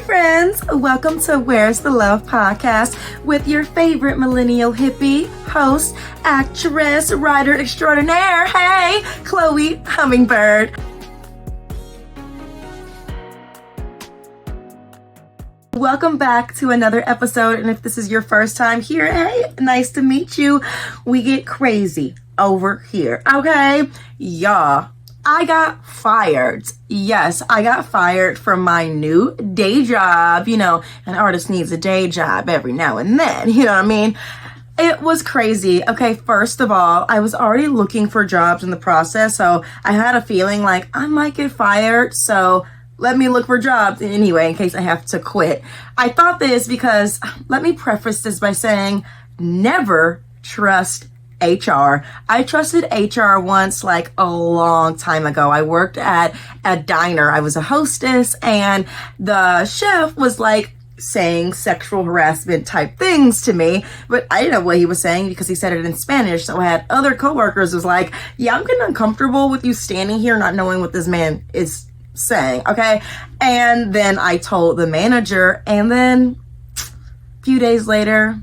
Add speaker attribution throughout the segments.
Speaker 1: friends, welcome to Where's the Love podcast with your favorite millennial hippie, host, actress, writer extraordinaire, hey, Kloii Hummingbird. Welcome back to another episode, and if this is your first time here, hey, nice to meet you. We get crazy over here, okay? Y'all, I got fired. Yes, I got fired from my new day job. You know, an artist needs a day job every now and then, you know what I mean? It was crazy. Okay, first of all, I was already looking for jobs in the process, so I had a feeling like I might get fired, so let me look for jobs anyway in case I have to quit. I thought this because, let me preface this by saying, never trust HR. I trusted HR once, like a long time ago. I worked at a diner. I was a hostess, and the chef was like saying sexual harassment type things to me, but I didn't know what he was saying because he said it in Spanish. So I had other coworkers was like, yeah, I'm getting uncomfortable with you standing here not knowing what this man is saying, okay? And then I told the manager, and then a few days later,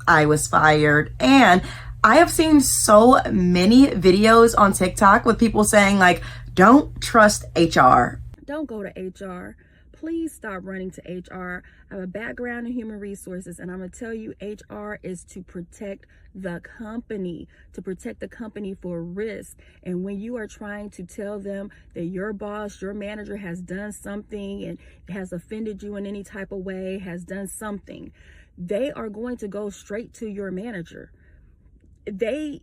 Speaker 1: I was fired. And I have seen so many videos on TikTok with people saying like, don't trust HR.
Speaker 2: Don't go to HR. Please stop running to HR. I have a background in human resources, and I'm going to tell you, HR is to protect the company for risk. And when you are trying to tell them that your boss, your manager has done something and has offended you in any type of way, has done something, they are going to go straight to your manager. They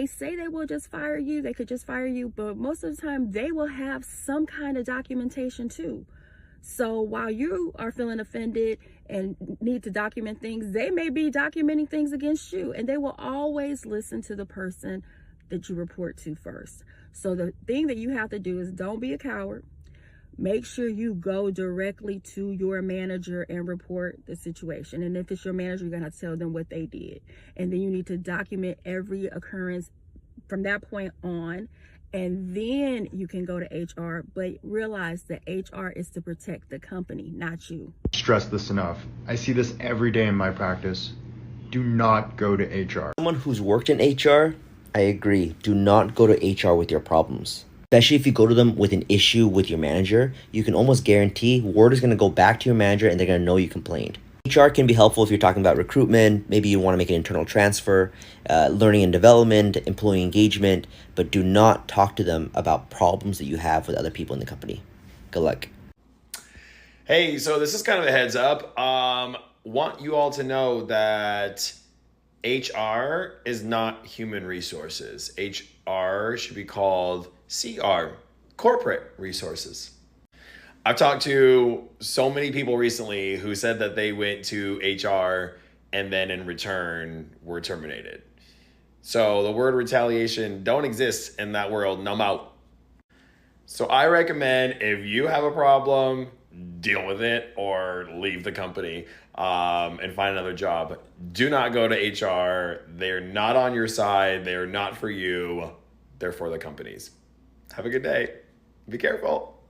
Speaker 2: say they will just fire you. They could just fire you, but most of the time they will have some kind of documentation too. So while you are feeling offended and need to document things, they may be documenting things against you, and they will always listen to the person that you report to first. So the thing that you have to do is don't be a coward. Make sure you go directly to your manager and report the situation. And if it's your manager, you're going to have to tell them what they did. And then you need to document every occurrence from that point on. And then you can go to HR. But realize that HR is to protect the company, not you.
Speaker 3: Stress this enough. I see this every day in my practice. Do not go to HR.
Speaker 4: Someone who's worked in HR, I agree. Do not go to HR with your problems. Especially if you go to them with an issue with your manager, you can almost guarantee word is going to go back to your manager and they're going to know you complained. HR can be helpful if you're talking about recruitment, maybe you want to make an internal transfer, learning and development, employee engagement, but do not talk to them about problems that you have with other people in the company. Good luck.
Speaker 5: Hey, so this is kind of a heads up. Want you all to know that HR is not human resources. HR should be called CR, corporate resources. I've talked to so many people recently who said that they went to HR and then in return were terminated. So the word retaliation don't exist in that world, and I'm out. So I recommend if you have a problem, deal with it or leave the company and find another job. Do not go to HR. They're not on your side. They're not for you. They're for the companies. Have a good day. Be careful.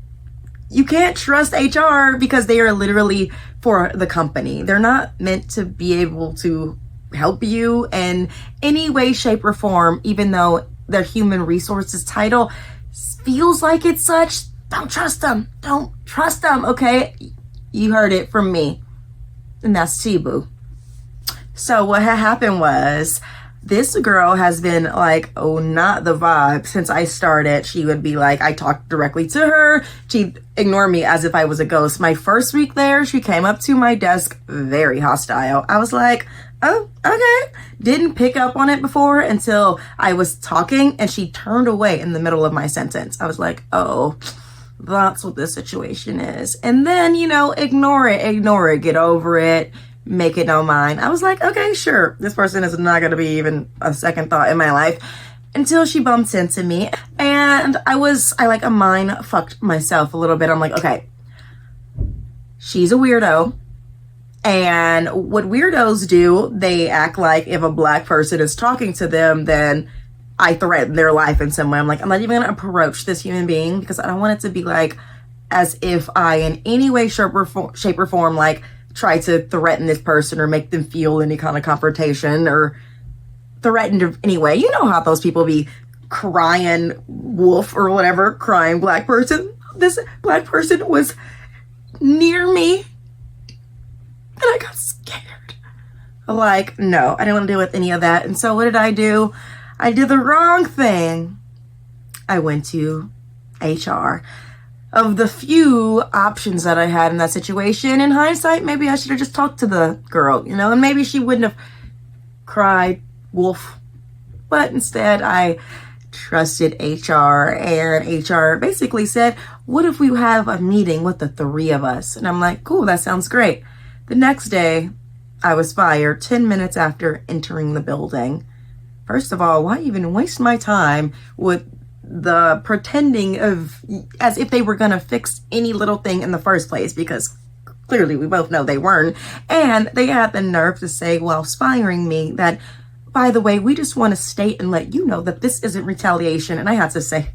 Speaker 1: You can't trust HR because they are literally for the company. They're not meant to be able to help you in any way, shape, or form, even though their human resources title feels like it's such. Don't trust them. Don't trust them, okay? You heard it from me. And that's T-Boo. So what had happened was, this girl has been like, oh, not the vibe since I started. She would be like, I talked directly to her. She'd ignore me as if I was a ghost. My first week there, she came up to my desk very hostile. I was like, oh, okay. Didn't pick up on it before until I was talking and she turned away in the middle of my sentence. I was like, oh, that's what this situation is. And then, you know, ignore it, get over it. Make it no mine. I was like, okay, sure. This person is not going to be even a second thought in my life until she bumped into me. And I like a mind fucked myself a little bit. I'm like, okay, she's a weirdo. And what weirdos do, they act like if a black person is talking to them, then I threaten their life in some way. I'm like, I'm not even going to approach this human being because I don't want it to be like as if I in any way, shape, or form, like, try to threaten this person or make them feel any kind of confrontation or threatened in any way. You know how those people be crying wolf or whatever, crying black person. This black person was near me and I got scared. Like, no, I didn't want to deal with any of that. And so what did I do? I did the wrong thing. I went to HR. Of the few options that I had in that situation, in hindsight, maybe I should have just talked to the girl, you know, and maybe she wouldn't have cried wolf. But instead, I trusted HR, and HR basically said, what if we have a meeting with the three of us? And I'm like, cool, that sounds great. The next day, I was fired 10 minutes after entering the building. First of all, why even waste my time with the pretending of as if they were gonna fix any little thing in the first place, because clearly we both know they weren't. And they had the nerve to say, whilst firing me, that, by the way, we just want to state and let you know that this isn't retaliation. And I had to say,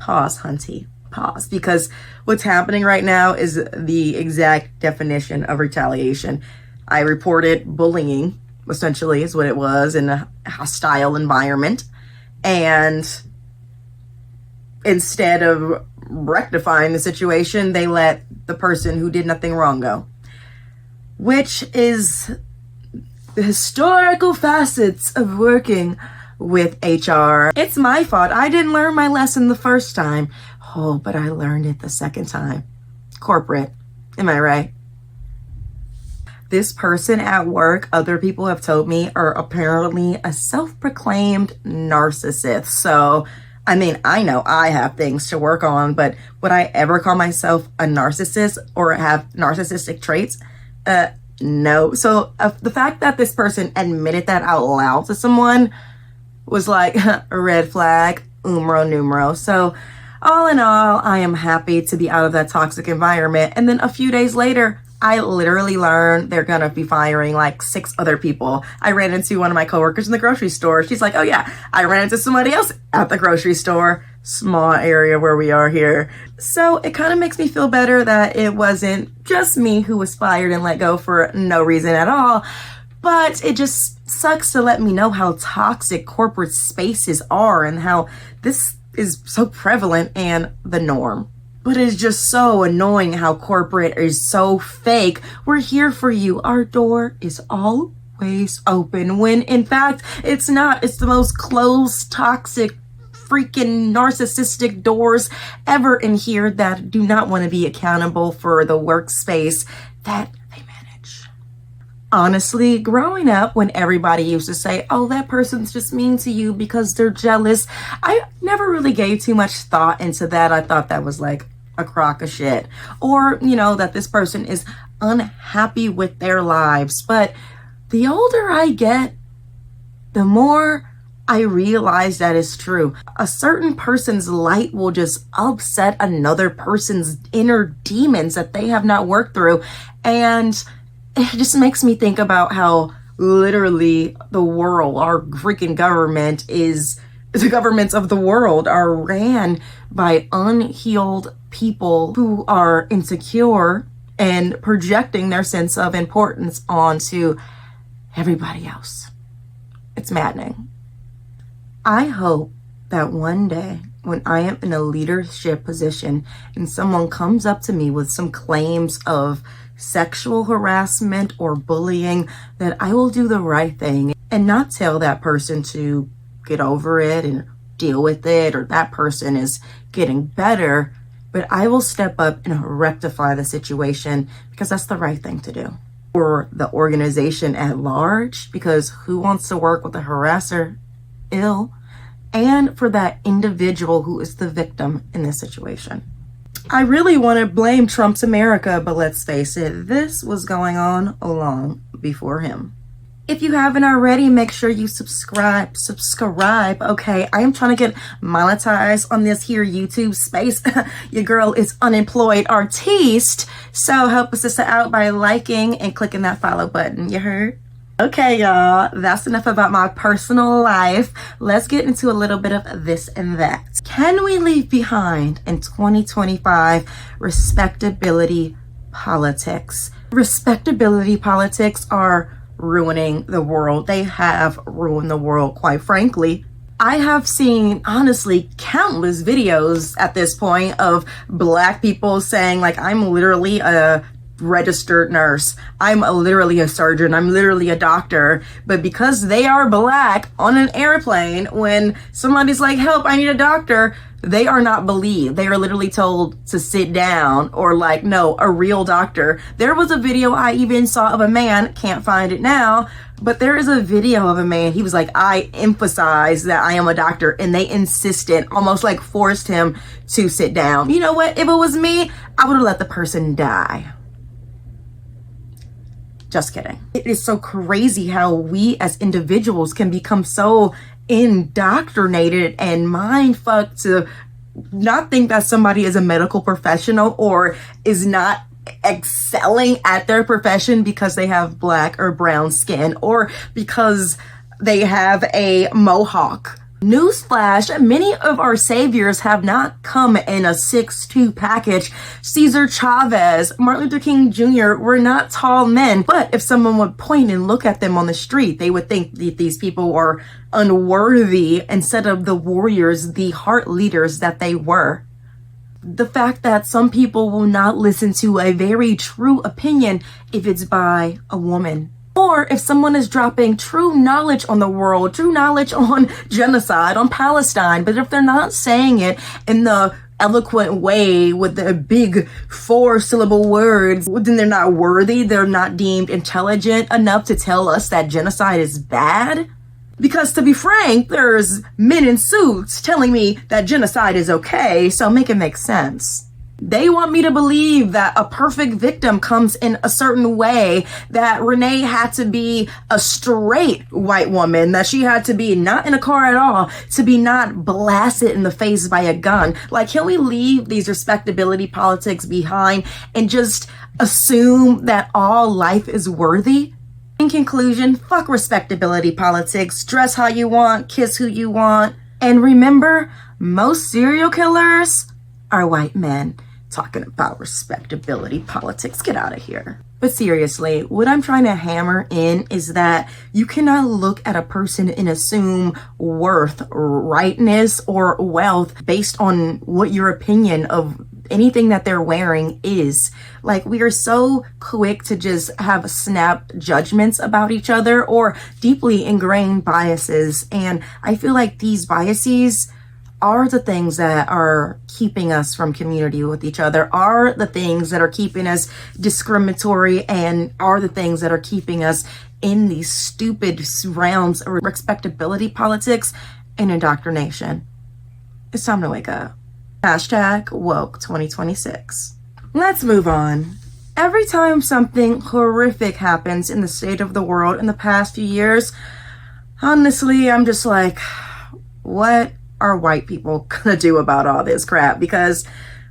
Speaker 1: pause, hunty, pause, because what's happening right now is the exact definition of retaliation. I reported bullying, essentially, is what it was, in a hostile environment. And instead of rectifying the situation, they let the person who did nothing wrong go, which is the historical facets of working with HR. It's my fault. I didn't learn my lesson the first time. Oh, but I learned it the second time. Corporate. Am I right? This person at work, other people have told me, are apparently a self-proclaimed narcissist. So, I mean, I know I have things to work on, but would I ever call myself a narcissist or have narcissistic traits? No. So the fact that this person admitted that out loud to someone was like a red flag, numero. So all in all, I am happy to be out of that toxic environment. And then a few days later, I literally learned they're gonna be firing like 6 other people. I ran into one of my coworkers in the grocery store. She's like, oh yeah, I ran into somebody else at the grocery store. Small area where we are here. So it kind of makes me feel better that it wasn't just me who was fired and let go for no reason at all. But it just sucks to let me know how toxic corporate spaces are and how this is so prevalent and the norm. But it's just so annoying how corporate is so fake. We're here for you. Our door is always open, when in fact it's not. It's the most closed, toxic, freaking narcissistic doors ever in here that do not want to be accountable for the workspace that they manage. Honestly, growing up, when everybody used to say, oh, that person's just mean to you because they're jealous, I never really gave too much thought into that. I thought that was like a crock of shit. Or, you know, that this person is unhappy with their lives. But the older I get, the more I realize that is true. A certain person's light will just upset another person's inner demons that they have not worked through. And it just makes me think about how literally the world, our freaking government is, the governments of the world are ran by unhealed people who are insecure and projecting their sense of importance onto everybody else. It's maddening. I hope that one day when I am in a leadership position and someone comes up to me with some claims of sexual harassment or bullying, that I will do the right thing and not tell that person to get over it and deal with it, or that person is getting better, but I will step up and rectify the situation because that's the right thing to do. For the organization at large, because who wants to work with a harasser? Ill. And for that individual who is the victim in this situation. I really want to blame Trump's America, but let's face it, this was going on long before him. If you haven't already, make sure you subscribe, okay? I am trying to get monetized on this here YouTube space. Your girl is unemployed artiste, so help a sister out by liking and clicking that follow button, you heard? Okay, y'all, that's enough about my personal life. Let's get into a little bit of this and that. Can we leave behind in 2025 respectability politics? Respectability politics are ruining the world. They have ruined the world, quite frankly. I have seen, honestly, countless videos at this point of Black people saying, like, I'm literally a registered nurse, I'm literally a surgeon, I'm literally a doctor, but because they are Black on an airplane, when somebody's like, help, I need a doctor, they are not believed. They are literally told to sit down, or like, no, a real doctor. There was a video I even saw of a man, can't find it now, but there is a video of a man, he was like, I emphasize that I am a doctor, and they insisted, almost like forced him to sit down. You know what, if it was me, I would have let the person die. Just kidding. It is so crazy how we as individuals can become so indoctrinated and mind fucked to not think that somebody is a medical professional or is not excelling at their profession because they have Black or brown skin or because they have a mohawk. Newsflash, many of our saviors have not come in a 6'2" package. Cesar Chavez, Martin Luther King Jr. were not tall men, but if someone would point and look at them on the street, they would think that these people are unworthy instead of the warriors, the heart leaders that they were. The fact that some people will not listen to a very true opinion if it's by a woman. Or if someone is dropping true knowledge on the world, true knowledge on genocide, on Palestine, but if they're not saying it in the eloquent way with the big 4-syllable words, then they're not worthy, they're not deemed intelligent enough to tell us that genocide is bad. Because to be frank, there's men in suits telling me that genocide is okay, so make it make sense. They want me to believe that a perfect victim comes in a certain way, that Renee had to be a straight white woman, that she had to be not in a car at all, to be not blasted in the face by a gun. Like, can we leave these respectability politics behind and just assume that all life is worthy? In conclusion, fuck respectability politics. Dress how you want, kiss who you want. And remember, most serial killers are white men. Talking about respectability politics, get out of here. But seriously, what I'm trying to hammer in is that you cannot look at a person and assume worth, rightness, or wealth based on what your opinion of anything that they're wearing is. Like, we are so quick to just have snap judgments about each other or deeply ingrained biases. And I feel like these biases are the things that are keeping us from community with each other, are the things that are keeping us discriminatory, and are the things that are keeping us in these stupid realms of respectability politics and indoctrination. It's time to wake up. Hashtag woke 2026. Let's move on. Every time something horrific happens in the state of the world in the past few years, honestly, I'm just like, what are white people gonna do about all this crap? Because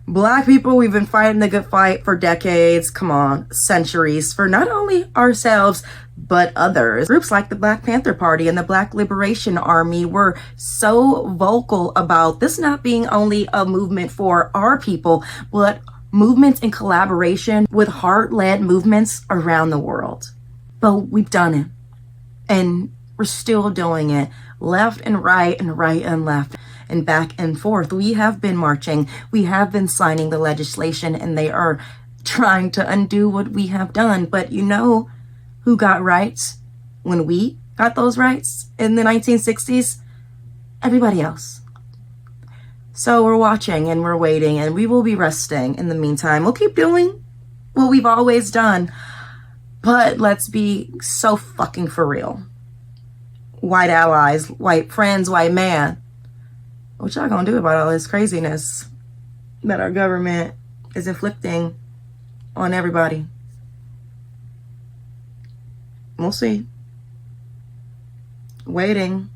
Speaker 1: Black people, we've been fighting the good fight for decades, come on, centuries, for not only ourselves, but others. Groups like the Black Panther Party and the Black Liberation Army were so vocal about this not being only a movement for our people, but movements in collaboration with heart-led movements around the world. But we've done it, and we're still doing it. Left and right and left and back and forth. We have been marching. We have been signing the legislation, and they are trying to undo what we have done. But you know who got rights when we got those rights in the 1960s? Everybody else. So we're watching and we're waiting, and we will be resting in the meantime. We'll keep doing what we've always done. But let's be so fucking for real. White allies, white friends, white man. What y'all gonna do about all this craziness that our government is inflicting on everybody? We'll see. Waiting.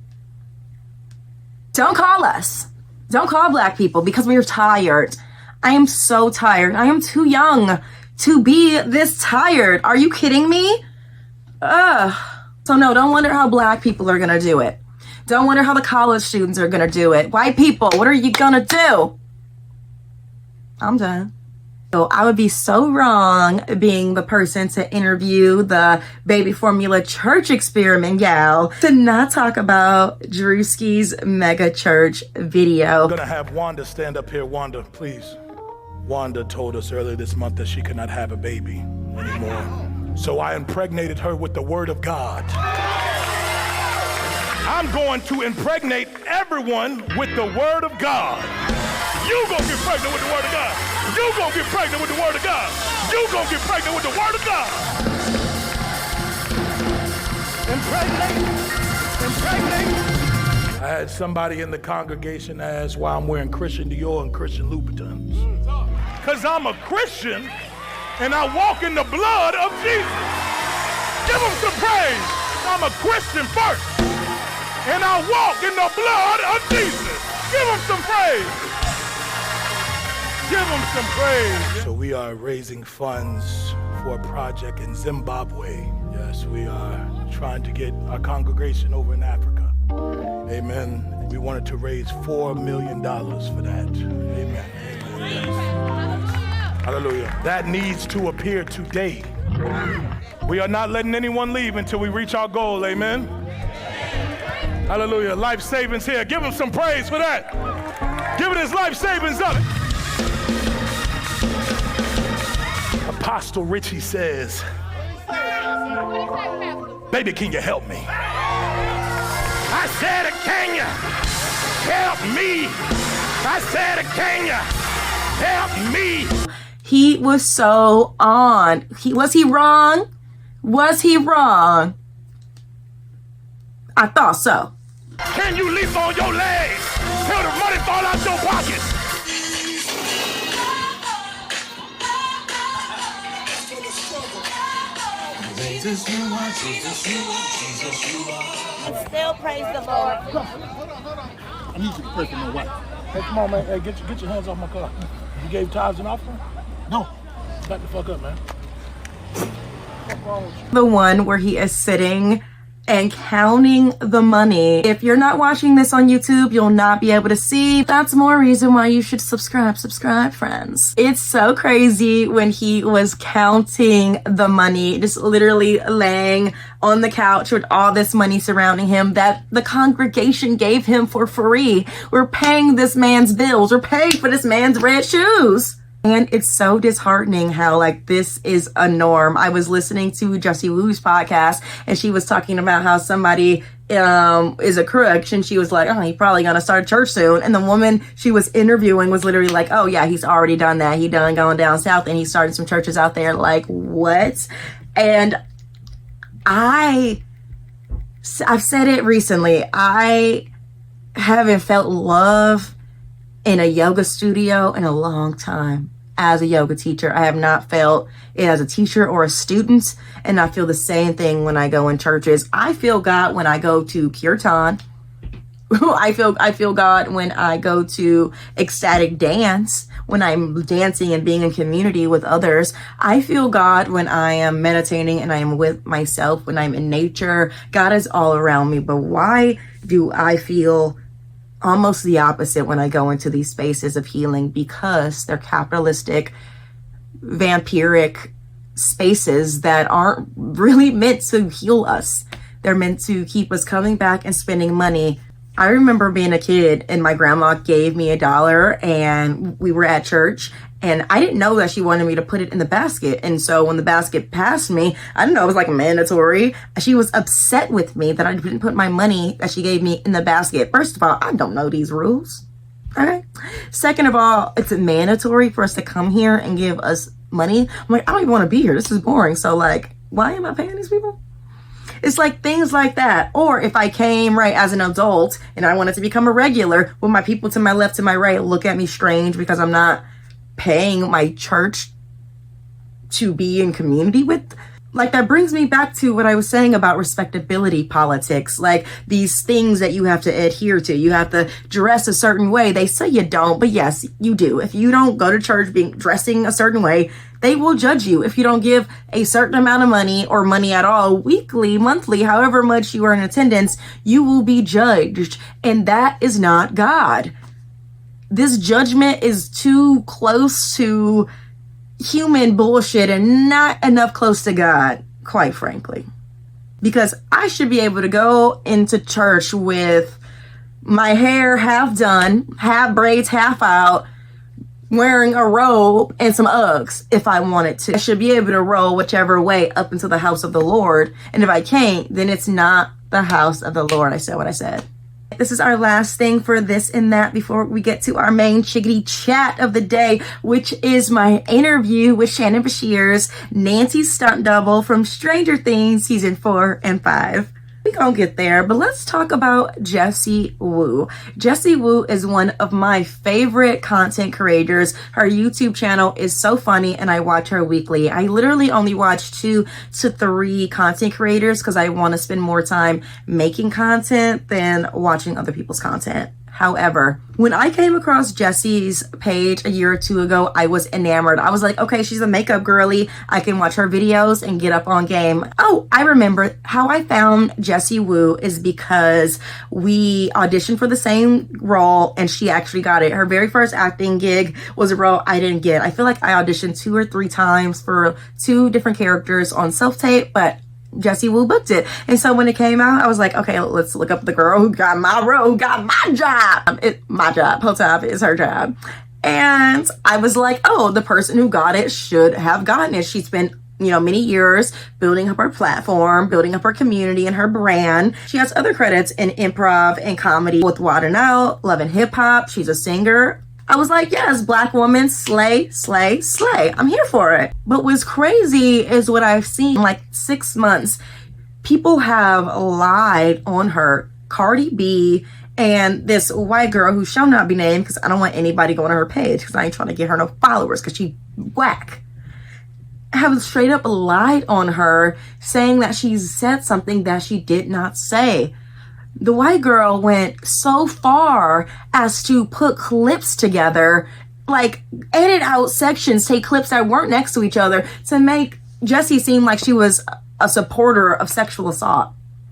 Speaker 1: Don't call us. Don't call Black people because we're tired. I am so tired. I am too young to be this tired. Are you kidding me? Ugh. So no, don't wonder how black people are gonna do it. Don't wonder how the college students are gonna do it. White people, what are you gonna do? I'm done. So I would be so wrong being the person to interview the baby formula church experiment gal to not talk about Druski's mega church video.
Speaker 6: I'm gonna have Wanda stand up here. Wanda, please. Wanda told us earlier this month that she could not have a baby anymore. So I impregnated her with the word of God. I'm going to impregnate everyone with the word of God. You gonna get pregnant with the word of God. You gonna get pregnant with the word of God. You gonna get pregnant with the word of God. Impregnate. I had somebody in the congregation ask why I'm wearing Christian Dior and Christian Louboutins. Because I'm a Christian and I walk in the blood of Jesus. Give him some praise. I'm a Christian first and I walk in the blood of Jesus. Give him some praise. Give him some praise. So we are raising funds for a project in Zimbabwe. Yes, we are trying to get our congregation over in Africa. Amen. We wanted to raise $4 million for that. Amen. Yes. Hallelujah. That needs to appear today. We are not letting anyone leave until we reach our goal. Amen. Hallelujah. Life savings here. Give him some praise for that. Give it his life savings up. Apostle Richie says, baby, can you help me? I said, can you help me? I said, can you help me?
Speaker 1: He was so on. Was he wrong? Was he wrong? I thought so.
Speaker 6: Can you leap on your legs till the money fall out your pocket?
Speaker 7: Jesus, you are, Jesus, you are, Jesus, you are.
Speaker 8: Still praise the Lord.
Speaker 6: I need you to pray for my wife. Hey, come on, man. Hey, get your hands off my car. You gave tithes and offering? No. Back the fuck up, man. What's wrong with you?
Speaker 1: The one where he is sitting and counting the money. If you're not watching this on YouTube, you'll not be able to see. That's more reason why you should subscribe, friends. It's so crazy when he was counting the money, just literally laying on the couch with all this money surrounding him that the congregation gave him for free. We're paying this man's bills. We're paying for this man's red shoes. And it's so disheartening how like this is a norm. I was listening to Jussie Woo's podcast and she was talking about how somebody is a crook and she was like, oh, he's probably gonna start a church soon. And the woman she was interviewing was literally like, oh yeah, he's already done that. He done going down south and he started some churches out there. Like what? And I've said it recently. I haven't felt love in a yoga studio in a long time. As a yoga teacher, I have not felt it as a teacher or a student, and I feel the same thing when I go in churches. I feel God when I go to kirtan. I feel God when I go to ecstatic dance, when I'm dancing and being in community with others. I feel God when I am meditating and I am with myself, when I'm in nature. God is all around me. But why do I feel almost the opposite when I go into these spaces of healing? Because they're capitalistic, vampiric spaces that aren't really meant to heal us. They're meant to keep us coming back and spending money. I remember being a kid and my grandma gave me $1 and we were at church and I didn't know that she wanted me to put it in the basket. And so when the basket passed me, I didn't know it was like mandatory. She was upset with me that I didn't put my money that she gave me in the basket. First of all, I don't know these rules. All right. Second of all, it's mandatory for us to come here and give us money. I'm like, I don't even want to be here. This is boring. So like, why am I paying these people? It's like things like that. Or if I came right as an adult and I wanted to become a regular, will my people to my left, to my right look at me strange because I'm not paying my church to be in community with? Like, that brings me back to what I was saying about respectability politics. Like, these things that you have to adhere to. You have to dress a certain way. They say you don't, but yes, you do. If you don't go to church dressing a certain way, they will judge you. If you don't give a certain amount of money or money at all, weekly, monthly, however much you are in attendance, you will be judged. And that is not God. This judgment is too close to human bullshit and not enough close to God, quite frankly. Because I should be able to go into church with my hair half done, half braids, half out, wearing a robe and some Uggs if I wanted to. I should be able to roll whichever way up into the house of the Lord. And if I can't, then it's not the house of the Lord. I said what I said. This is our last thing for this and that before we get to our main chickadee chat of the day, which is my interview with Shannon Beshears, Nancy's stunt double from Stranger Things season 4 and 5. We gonna get there, but let's talk about Jessie Woo. Jessie Woo is one of my favorite content creators. Her YouTube channel is so funny and I watch her weekly. I literally only watch 2 to 3 content creators because I want to spend more time making content than watching other people's content. However, when I came across Jessie's page a year or 2 ago, I was enamored. I was like, okay, she's a makeup girly. I can watch her videos and get up on game. Oh, I remember how I found Jessie Woo is because we auditioned for the same role and she actually got it. Her very first acting gig was a role I didn't get. I feel like I auditioned 2 or 3 times for 2 different characters on self-tape, but Jessie Woo booked it. And so when it came out, I was like, okay, let's look up the girl who got my role, who got my job. My job. Whole time is her job. And I was like, oh, the person who got it should have gotten it. She spent, many years building up her platform, building up her community and her brand. She has other credits in improv and comedy with Wild 'N Out, Love and Hip Hop. She's a singer. I was like, yes, Black woman, slay, slay, slay. I'm here for it. But what's crazy is what I've seen, like 6 months, people have lied on her. Cardi B and this white girl who shall not be named because I don't want anybody going to her page because I ain't trying to get her no followers because she whack. Have straight up lied on her saying that she said something that she did not say. The white girl went so far as to put clips together, like edit out sections, take clips that weren't next to each other to make Jessie seem like she was a supporter of sexual assault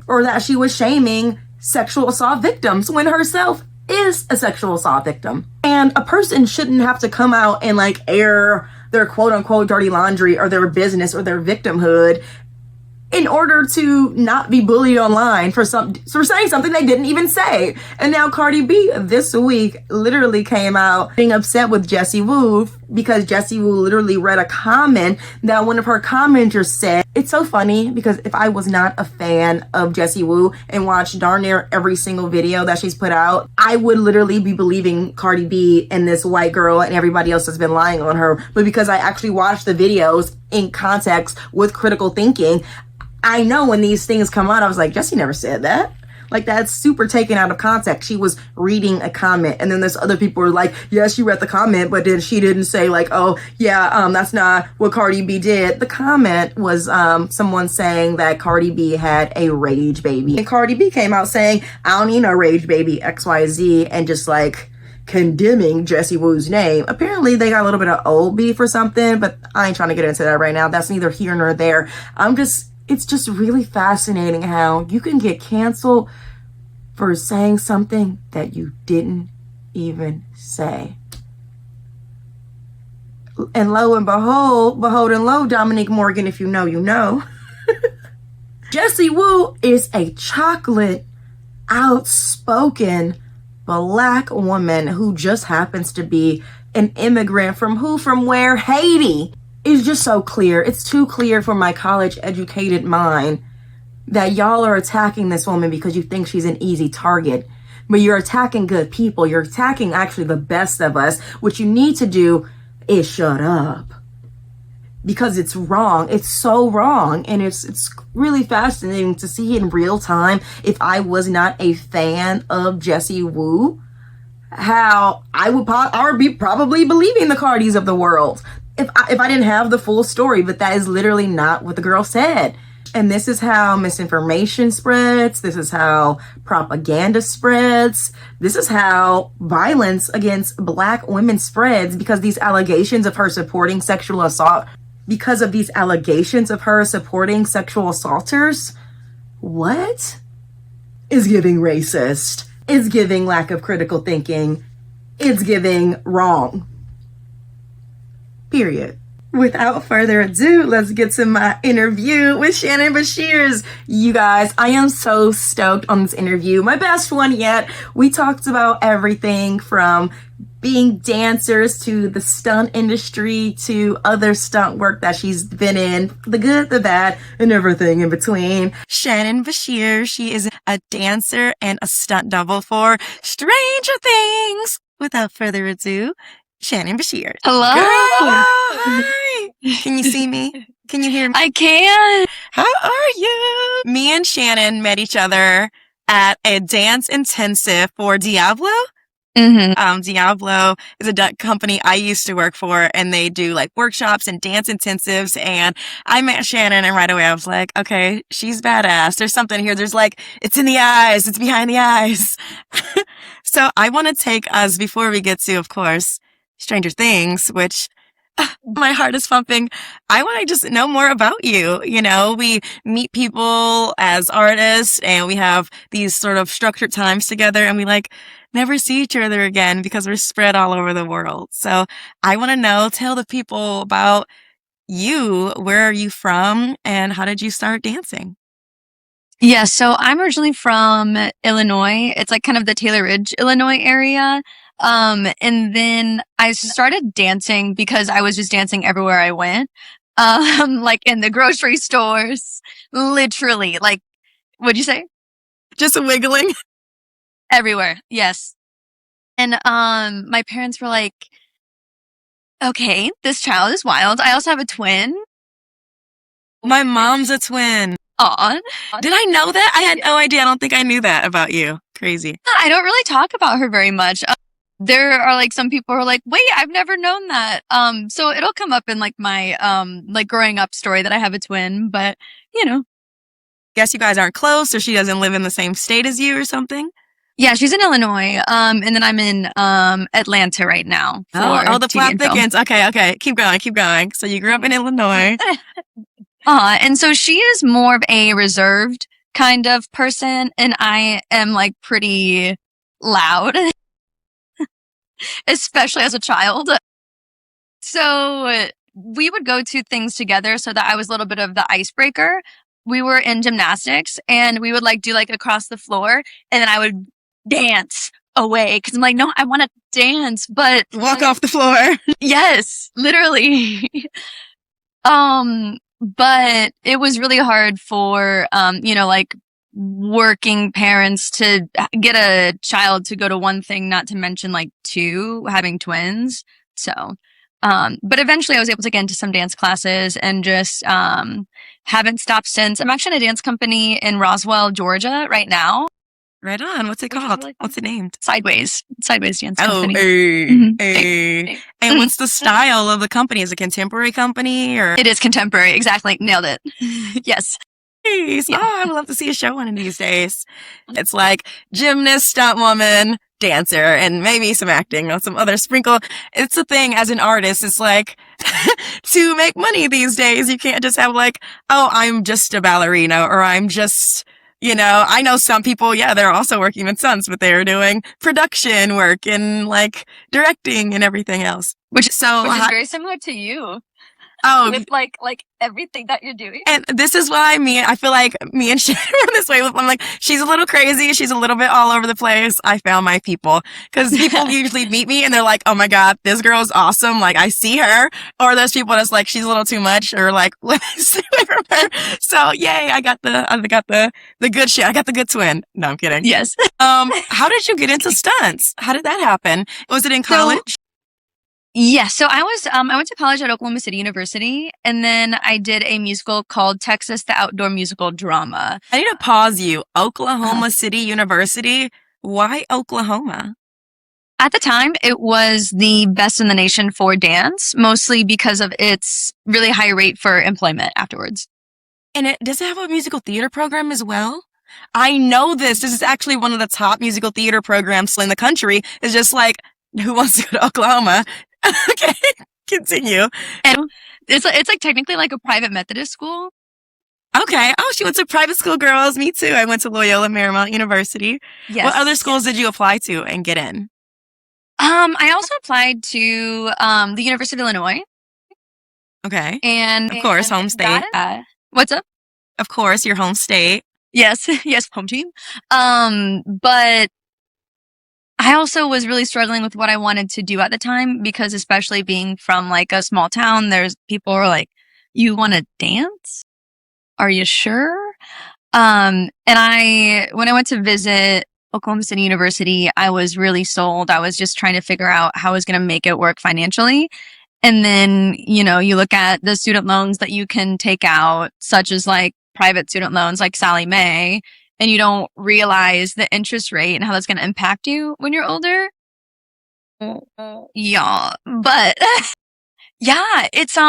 Speaker 1: or that she was shaming sexual assault victims when herself is a sexual assault victim. And a person shouldn't have to come out and like air their quote unquote dirty laundry or their business or their victimhood in order to not be bullied online for saying something they didn't even say. And now Cardi B this week literally came out being upset with Jessie Woo because Jessie Woo literally read a comment that one of her commenters said. It's so funny because if I was not a fan of Jessie Woo and watched darn near every single video that she's put out, I would literally be believing Cardi B and this white girl and everybody else has been lying on her. But because I actually watched the videos in context with critical thinking, I know when these things come out, I was like, Jessie never said that. Like, that's super taken out of context. She was reading a comment. And then there's other people who are like, yeah, she read the comment, but then she didn't say like, oh, yeah, that's not what Cardi B did. The comment was someone saying that Cardi B had a rage baby. And Cardi B came out saying, I don't need no rage baby, XYZ, and just like condemning Jessie Woo's name. Apparently they got a little bit of old beef or something, but I ain't trying to get into that right now. That's neither here nor there. It's just really fascinating how you can get canceled for saying something that you didn't even say. And lo and behold and lo, Dominique Morgan, if you know, you know. Jessie Woo is a chocolate, outspoken Black woman who just happens to be an immigrant from where? Haiti. It's just so clear. It's too clear for my college educated mind that y'all are attacking this woman because you think she's an easy target. But you're attacking good people. You're attacking actually the best of us. What you need to do is shut up. Because it's wrong. It's so wrong. And it's really fascinating to see in real time, if I was not a fan of Jessie Woo, how I would be probably believing the Cardis of the world. if I didn't have the full story, but that is literally not what the girl said. And this is how misinformation spreads. This is how propaganda spreads. This is how violence against Black women spreads, because these allegations of her supporting sexual assault, because of these allegations of her supporting sexual assaulters. What? Is giving racist. Is giving lack of critical thinking. It's giving wrong. Period. Without further ado, let's get to my interview with Shannon Beshears. You guys, I am so stoked on this interview. My best one yet. We talked about everything from being dancers to the stunt industry to other stunt work that she's been in, the good, the bad, and everything in between. Shannon Beshears, she is a dancer and a stunt double for Stranger Things. Without further ado, Shannon Beshears.
Speaker 8: Hello.
Speaker 1: Girl, hi. Can you see me? Can you hear me?
Speaker 8: I can.
Speaker 1: How are you? Me and Shannon met each other at a dance intensive for Diablo.
Speaker 8: Mm-hmm.
Speaker 1: Diablo is a company I used to work for, and they do like workshops and dance intensives. And I met Shannon, and right away I was like, okay, she's badass. There's something here. There's like, it's in the eyes. It's behind the eyes. So I want to take us, before we get to, of course, Stranger Things, which my heart is pumping. I want to just know more about you. You know, we meet people as artists and we have these sort of structured times together, and we like never see each other again because we're spread all over the world. So I want to know, tell the people about you. Where are you from and how did you start dancing?
Speaker 8: Yeah, so I'm originally from Illinois. It's like kind of the Taylor Ridge, Illinois area. And then I started dancing because I was just dancing everywhere I went. Like in the grocery stores, literally, like, what'd you say?
Speaker 1: Just wiggling.
Speaker 8: Everywhere. Yes. And, my parents were like, okay, this child is wild. I also have a twin.
Speaker 1: My mom's a twin.
Speaker 8: Aw.
Speaker 1: Did I know that? I had no idea. I don't think I knew that about you. Crazy.
Speaker 8: I don't really talk about her very much. There are like some people who are like, wait, I've never known that. So it'll come up in like my, like growing up story that I have a twin, but you know.
Speaker 1: Guess you guys aren't close, or she doesn't live in the same state as you or something?
Speaker 8: Yeah, she's in Illinois. And then I'm in, Atlanta right now.
Speaker 1: Oh, the
Speaker 8: TV
Speaker 1: plot
Speaker 8: and film.
Speaker 1: thickens. Okay. Keep going. So you grew up in Illinois.
Speaker 8: And so she is more of a reserved kind of person, and I am like pretty loud, especially as a child. So we would go to things together so that I was a little bit of the icebreaker. We were in gymnastics and we would like do like across the floor, and then I would dance away because I'm like, no, I want to dance, but
Speaker 1: Walk off the floor.
Speaker 8: yes, literally. But it was really hard for, you know, like working parents to get a child to go to one thing, not to mention like two, having twins. So, but eventually I was able to get into some dance classes and just, haven't stopped since. I'm actually in a dance company in Roswell, Georgia right now.
Speaker 1: Right on. What's it called?
Speaker 8: Really
Speaker 1: What's it named?
Speaker 8: Sideways Dance Company.
Speaker 1: Hey. And what's the style of the company? Is it a contemporary company or?
Speaker 8: It is contemporary. Exactly. Nailed it. Yes.
Speaker 1: Nice. Oh, I would love to see a show one of these days. It's like gymnast, stunt woman, dancer, and maybe some acting or some other sprinkle. It's the thing as an artist. It's like to make money these days, you can't just have like, oh, I'm just a ballerina, or I'm just, you know, I know some people, yeah, they're also working in stunts, but they're doing production work and like directing and everything else.
Speaker 8: Which is very similar to you.
Speaker 1: Oh,
Speaker 8: with like everything that you're doing.
Speaker 1: And this is why I feel like me and Shannon are this way. I'm like, she's a little crazy. She's a little bit all over the place. I found my people, because people usually meet me and they're like, oh my God, this girl's awesome. Like I see her. Or there's people that's like, she's a little too much, or like, let me stay away from her. So yay, I got the good shit. I got the good twin. No, I'm kidding.
Speaker 8: Yes.
Speaker 1: How did you get into stunts? How did that happen? Was it in college?
Speaker 8: Yeah, so I went to college at Oklahoma City University, and then I did a musical called Texas, the Outdoor Musical Drama.
Speaker 1: I need to pause you. Oklahoma City University? Why Oklahoma?
Speaker 8: At the time, it was the best in the nation for dance, mostly because of its really high rate for employment afterwards.
Speaker 1: And does it have a musical theater program as well? I know this. This is actually one of the top musical theater programs in the country. It's just like, who wants to go to Oklahoma? Okay, continue.
Speaker 8: And it's like technically like a private Methodist school.
Speaker 1: Okay. Oh, she went to private school, girls. Me too. I went to Loyola Marymount University.
Speaker 8: Yes.
Speaker 1: What other schools did you apply to and get in?
Speaker 8: I also applied to the University of Illinois.
Speaker 1: Okay.
Speaker 8: And
Speaker 1: of course, home state.
Speaker 8: What's up?
Speaker 1: Of course, your home state.
Speaker 8: Yes, yes, home team. But I also was really struggling with what I wanted to do at the time because, especially being from like a small town, there's people who are like, "You want to dance? Are you sure?" And when I went to visit Oklahoma City University, I was really sold. I was just trying to figure out how I was going to make it work financially. And then, you know, you look at the student loans that you can take out, such as like private student loans like Sally Mae, and you don't realize the interest rate and how that's going to impact you when you're older. Yeah. But yeah, it's,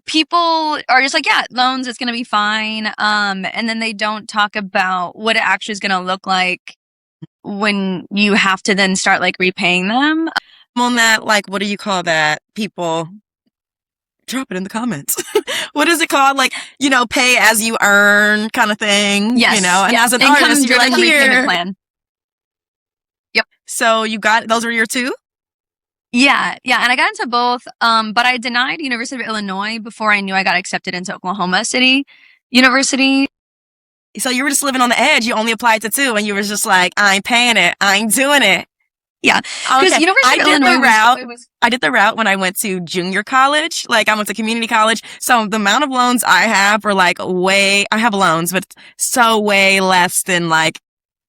Speaker 8: people are just like, yeah, loans, it's going to be fine. And then they don't talk about what it actually is going to look like when you have to then start like repaying them.
Speaker 1: On that, like, what do you call that? People, drop it in the comments. What is it called? Like, you know, pay as you earn kind of thing.
Speaker 8: Yes.
Speaker 1: You know, and
Speaker 8: yes.
Speaker 1: as an artist, you're like,
Speaker 8: repayment
Speaker 1: here.
Speaker 8: plan. Yep.
Speaker 1: So you got, those were your two?
Speaker 8: Yeah. Yeah. And I got into both. But I denied University of Illinois before I knew I got accepted into Oklahoma City University.
Speaker 1: So you were just living on the edge. You only applied to two and you were just like, I ain't paying it. I ain't doing it.
Speaker 8: Yeah. Because University of Illinois
Speaker 1: I did the route when I went to junior college. Like I went to community college. So the amount of loans I have are like I have loans, but so way less than like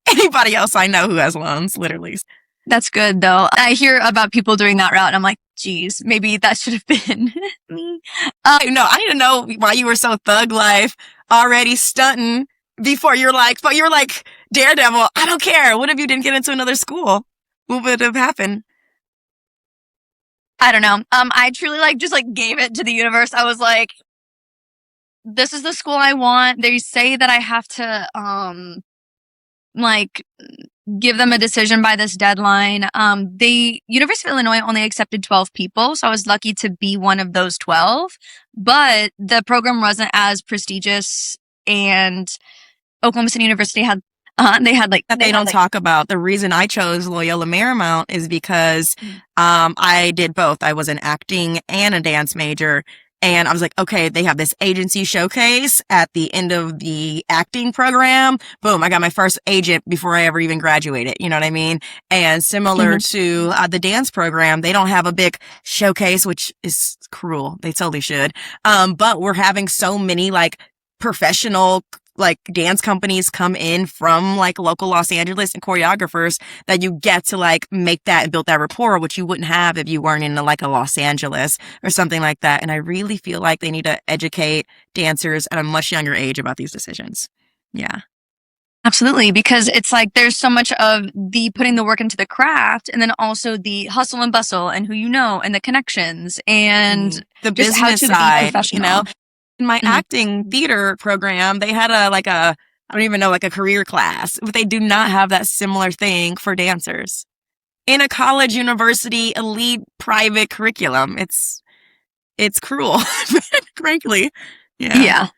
Speaker 1: anybody else I know who has loans, literally.
Speaker 8: That's good though. I hear about people doing that route and I'm like, geez, maybe that should have been me.
Speaker 1: No, I need to know why you were so thug life already stunting before you're like Daredevil. I don't care. What if you didn't get into another school? What would have happened?
Speaker 8: I don't know. I truly just gave it to the universe. I was like, this is the school I want. They say that I have to, give them a decision by this deadline. The University of Illinois only accepted 12 people. So I was lucky to be one of those 12, but the program wasn't as prestigious and Oklahoma City University had they
Speaker 1: don't talk about. The reason I chose Loyola Marymount is because I did both. I was an acting and a dance major. And I was like, okay, they have this agency showcase at the end of the acting program. Boom, I got my first agent before I ever even graduated. You know what I mean? And similar to the dance program, they don't have a big showcase, which is cruel. They totally should. But we're having so many professional dance companies come in from local Los Angeles and choreographers that you get to make that and build that rapport, which you wouldn't have if you weren't in a Los Angeles or something like that. And I really feel like they need to educate dancers at a much younger age about these decisions. Yeah.
Speaker 8: Absolutely, because it's there's so much of the putting the work into the craft and then also the hustle and bustle and who you know and the connections and
Speaker 1: the
Speaker 8: just
Speaker 1: business
Speaker 8: how to
Speaker 1: side,
Speaker 8: be professional.
Speaker 1: In my acting theater program, they had I don't even know, a career class, but they do not have that similar thing for dancers. In a college, university, elite, private curriculum, it's cruel, frankly.
Speaker 8: Yeah.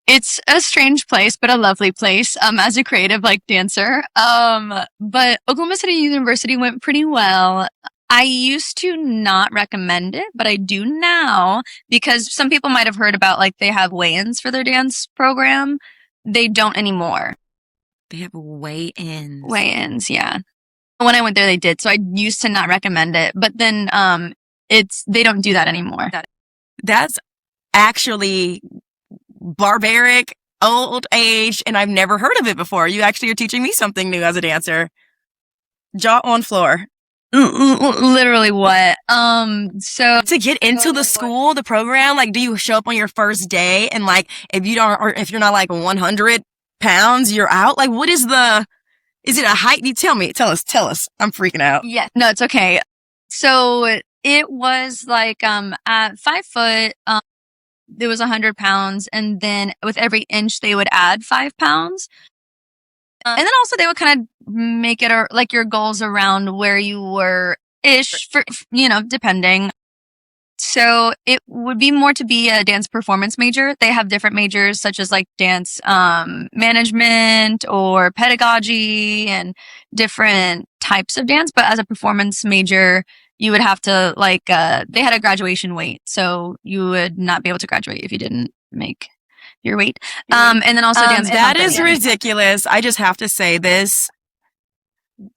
Speaker 8: It's a strange place, but a lovely place, as a creative, dancer. But Oklahoma City University went pretty well. I used to not recommend it, but I do now because some people might have heard about they have weigh-ins for their dance program. They don't anymore.
Speaker 1: They have weigh-ins.
Speaker 8: Weigh-ins, yeah. When I went there, they did. So I used to not recommend it, but then they don't do that anymore.
Speaker 1: That's actually barbaric, old age, and I've never heard of it before. You actually are teaching me something new as a dancer. Jaw on floor.
Speaker 8: Literally what? So
Speaker 1: to get into the school, the program, do you show up on your first day and if you don't, or if you're not 100 pounds, you're out? What is Is it a height? You tell me. Tell us. I'm freaking out.
Speaker 8: Yeah, no, it's okay. So it was like at 5 foot, it was 100 pounds, and then with every inch they would add 5 pounds. And then also they would kind of make it like your goals around where you were ish for, depending. So it would be more to be a dance performance major. They have different majors such as like dance management or pedagogy and different types of dance. But as a performance major, you would have to they had a graduation weight. So you would not be able to graduate if you didn't make your weight. And then also dance.
Speaker 1: That is ridiculous. I just have to say this.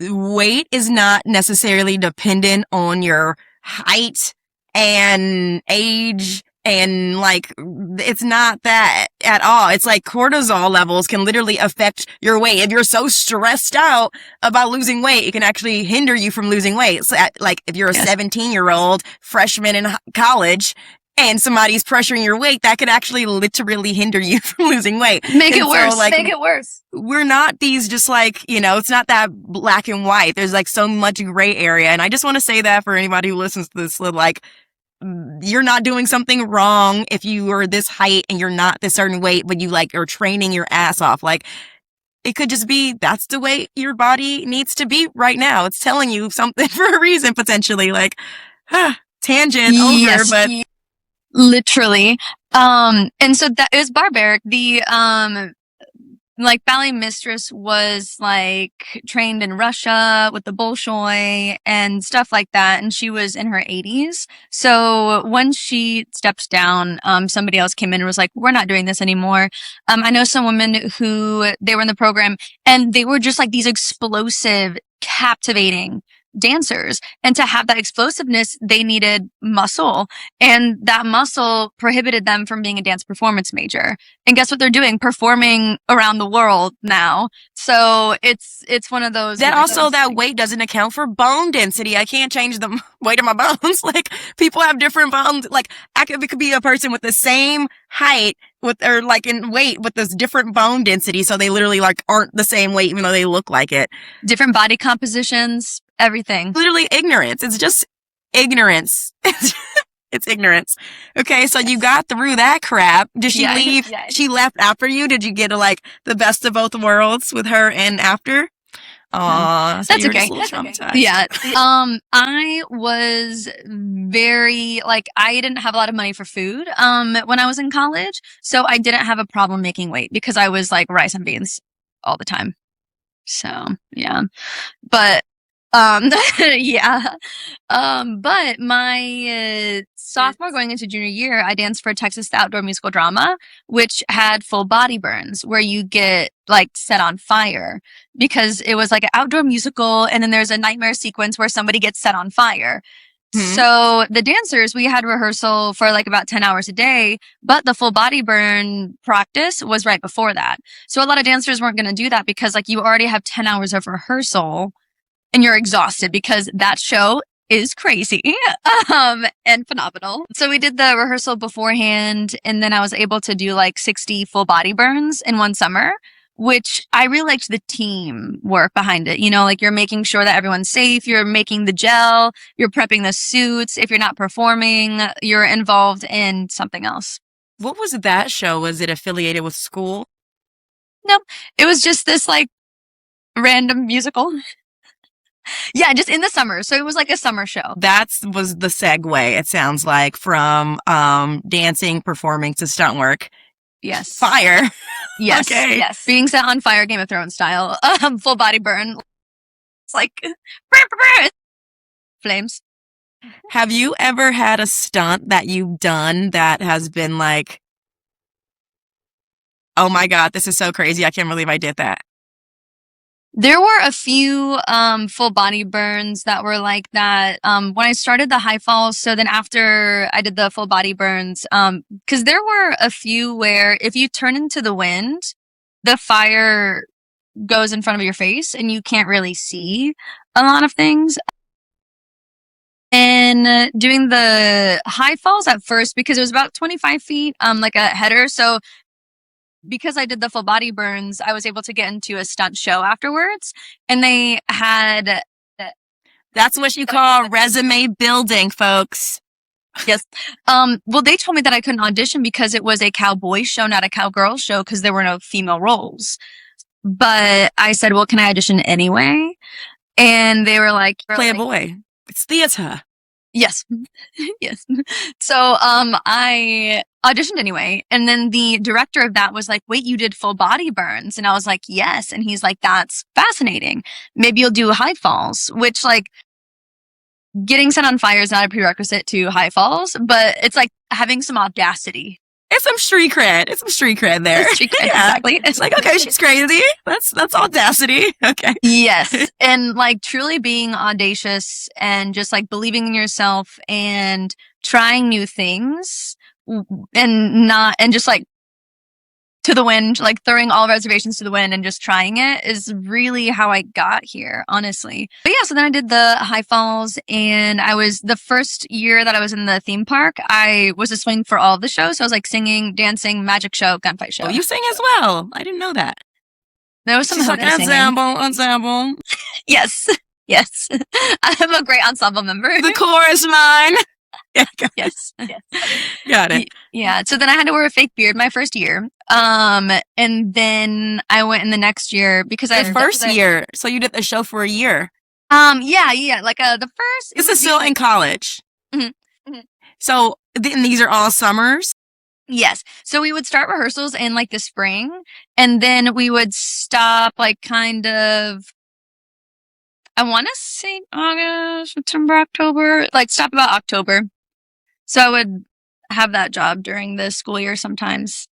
Speaker 1: Weight is not necessarily dependent on your height and age, and like it's not that at all. It's like cortisol levels can literally affect your weight. If you're so stressed out about losing weight, it can actually hinder you from losing weight. So like if you're a 17-year-old freshman in college and somebody's pressuring your weight, that could actually literally hinder you from losing weight.
Speaker 8: Make it worse. Make it worse.
Speaker 1: We're not these just like, it's not that black and white. There's like so much gray area. And I just want to say that for anybody who listens to this, like, you're not doing something wrong if you are this height and you're not this certain weight, but you like are training your ass off. Like, it could just be that's the way your body needs to be right now. It's telling you something for a reason, potentially. Like, tangent over, but
Speaker 8: literally. And so that it was barbaric. The like ballet mistress was like trained in Russia with the Bolshoi and stuff like that, and she was in her 80s. So when she stepped down, somebody else came in and was like, we're not doing this anymore. I know some women who they were in the program and they were just like these explosive, captivating dancers, and to have that explosiveness they needed muscle, and that muscle prohibited them from being a dance performance major. And guess what they're doing? Performing around the world now. So it's one of those
Speaker 1: that also that weight doesn't account for bone density. I can't change the weight of my bones. Like, people have different bones. Like, it could be a person with the same height or like in weight with this different bone density, so they literally like aren't the same weight even though they look like it.
Speaker 8: Different body compositions, everything.
Speaker 1: Literally ignorance. It's just ignorance. It's ignorance. Okay, so you got through that crap. Did she leave? Yeah. She left after you? Did you get like the best of both worlds with her and after? Aw, so
Speaker 8: that's okay. Yeah. I was very I didn't have a lot of money for food when I was in college, so I didn't have a problem making weight because I was like rice and beans all the time. So yeah, but yeah. But my sophomore going into junior year, I danced for Texas Outdoor Musical Drama, which had full body burns where you get like set on fire because it was like an outdoor musical, and then there's a nightmare sequence where somebody gets set on fire. So the dancers, we had rehearsal for like about 10 hours a day, but the full body burn practice was right before that. So a lot of dancers weren't going to do that because like you already have 10 hours of rehearsal and you're exhausted because that show is crazy and phenomenal. So we did the rehearsal beforehand, and then I was able to do like 60 full body burns in one summer, which I really liked the team work behind it. Like you're making sure that everyone's safe, you're making the gel, you're prepping the suits. If you're not performing, you're involved in something else.
Speaker 1: What was that show? Was it affiliated with school?
Speaker 8: No, it was just this like random musical. Yeah, just in the summer. So it was like a summer show.
Speaker 1: That was the segue, it sounds like, from dancing, performing to stunt work.
Speaker 8: Yes.
Speaker 1: Fire.
Speaker 8: Yes.
Speaker 1: Okay.
Speaker 8: Yes. Being set on fire, Game of Thrones style. Full body burn. It's like flames.
Speaker 1: Have you ever had a stunt that you've done that has been like, oh my God, this is so crazy, I can't believe I did that?
Speaker 8: There were a few full body burns that were like that when I started the high falls. So then after I did the full body burns, because there were a few where if you turn into the wind, the fire goes in front of your face and you can't really see a lot of things. And doing the high falls at first, because it was about 25 feet, like a header. So because I did the full body burns, I was able to get into a stunt show afterwards, and they had.
Speaker 9: That's what you call resume building, folks.
Speaker 8: Yes. Well, they told me that I couldn't audition because it was a cowboy show, not a cowgirl show, because there were no female roles. But I said, well, can I audition anyway? And they were like,
Speaker 9: play a boy. It's theater.
Speaker 8: Yes. Yes. So, I auditioned anyway. And then the director of that was like, wait, you did full body burns? And I was like, yes. And he's like, that's fascinating. Maybe you'll do high falls, which like getting set on fire is not a prerequisite to high falls, but it's like having some audacity.
Speaker 9: It's some street cred. It's some street cred there.
Speaker 8: Street cred, exactly.
Speaker 9: It's like, okay, she's crazy. That's audacity. Okay.
Speaker 8: Yes. And like truly being audacious and just like believing in yourself and trying new things and just like to the wind, like throwing all reservations to the wind and just trying it is really how I got here, honestly. But yeah, so then I did the high falls, and I was the first year that I was in the theme park, I was a swing for all of the shows. So I was like singing, dancing, magic show, gunfight show.
Speaker 9: Oh, you sing as well. I didn't know that.
Speaker 8: There was some
Speaker 9: like ensemble.
Speaker 8: Yes. Yes. I'm a great ensemble member.
Speaker 9: The chorus line. Yeah,
Speaker 8: yes.
Speaker 9: Got it.
Speaker 8: Yeah. So then I had to wear a fake beard my first year. And then I went in the next year because
Speaker 9: first year. So you did the show for a year.
Speaker 8: Yeah. Like the first.
Speaker 9: This is still in college.
Speaker 8: Mm-hmm. Mm-hmm.
Speaker 9: So these are all summers.
Speaker 8: Yes. So we would start rehearsals in like the spring, and then we would stop like kind of. I want to say August, September, October, like stop about October. So I would have that job during the school year sometimes.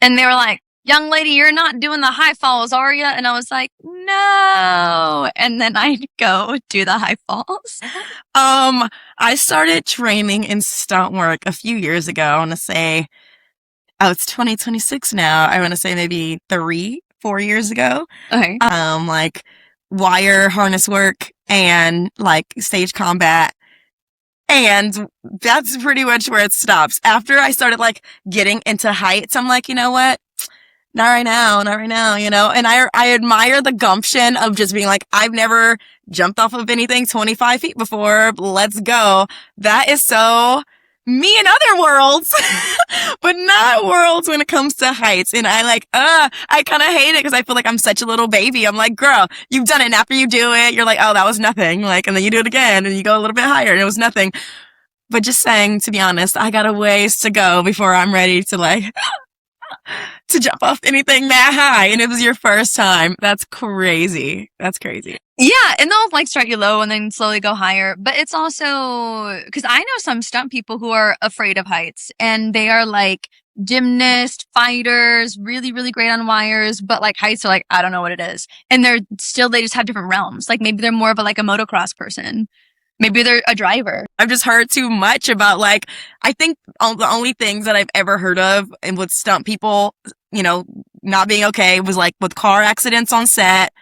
Speaker 8: And they were like, young lady, you're not doing the high falls, are you? And I was like, no. And then I'd go do the high falls.
Speaker 9: I started training in stunt work a few years ago. I want to say, it's 2026 now. I want to say maybe 3-4 years ago.
Speaker 8: Okay.
Speaker 9: Like wire harness work and like stage combat. And that's pretty much where it stops. After I started like getting into heights, I'm like, you know what? Not right now, you know? And I admire the gumption of just being like, I've never jumped off of anything 25 feet before. Let's go. That is so me in other worlds, but not worlds when it comes to heights. And I kind of hate it because I feel like I'm such a little baby. I'm like, girl, you've done it. And after you do it, you're like, oh, that was nothing. Like, and then you do it again and you go a little bit higher and it was nothing. But just saying, to be honest, I got a ways to go before I'm ready to like, to jump off anything that high. And it was your first time. That's crazy. That's crazy.
Speaker 8: Yeah, and they'll like start you low and then slowly go higher. But it's also because I know some stunt people who are afraid of heights, and they are like gymnasts, fighters, really, really great on wires, but like heights are like, I don't know what it is. And they just have different realms. Like maybe they're more of a motocross person. Maybe they're a driver.
Speaker 9: I've just heard too much about like, I think the only things that I've ever heard of and with stunt people, you know, not being okay was like with car accidents on set.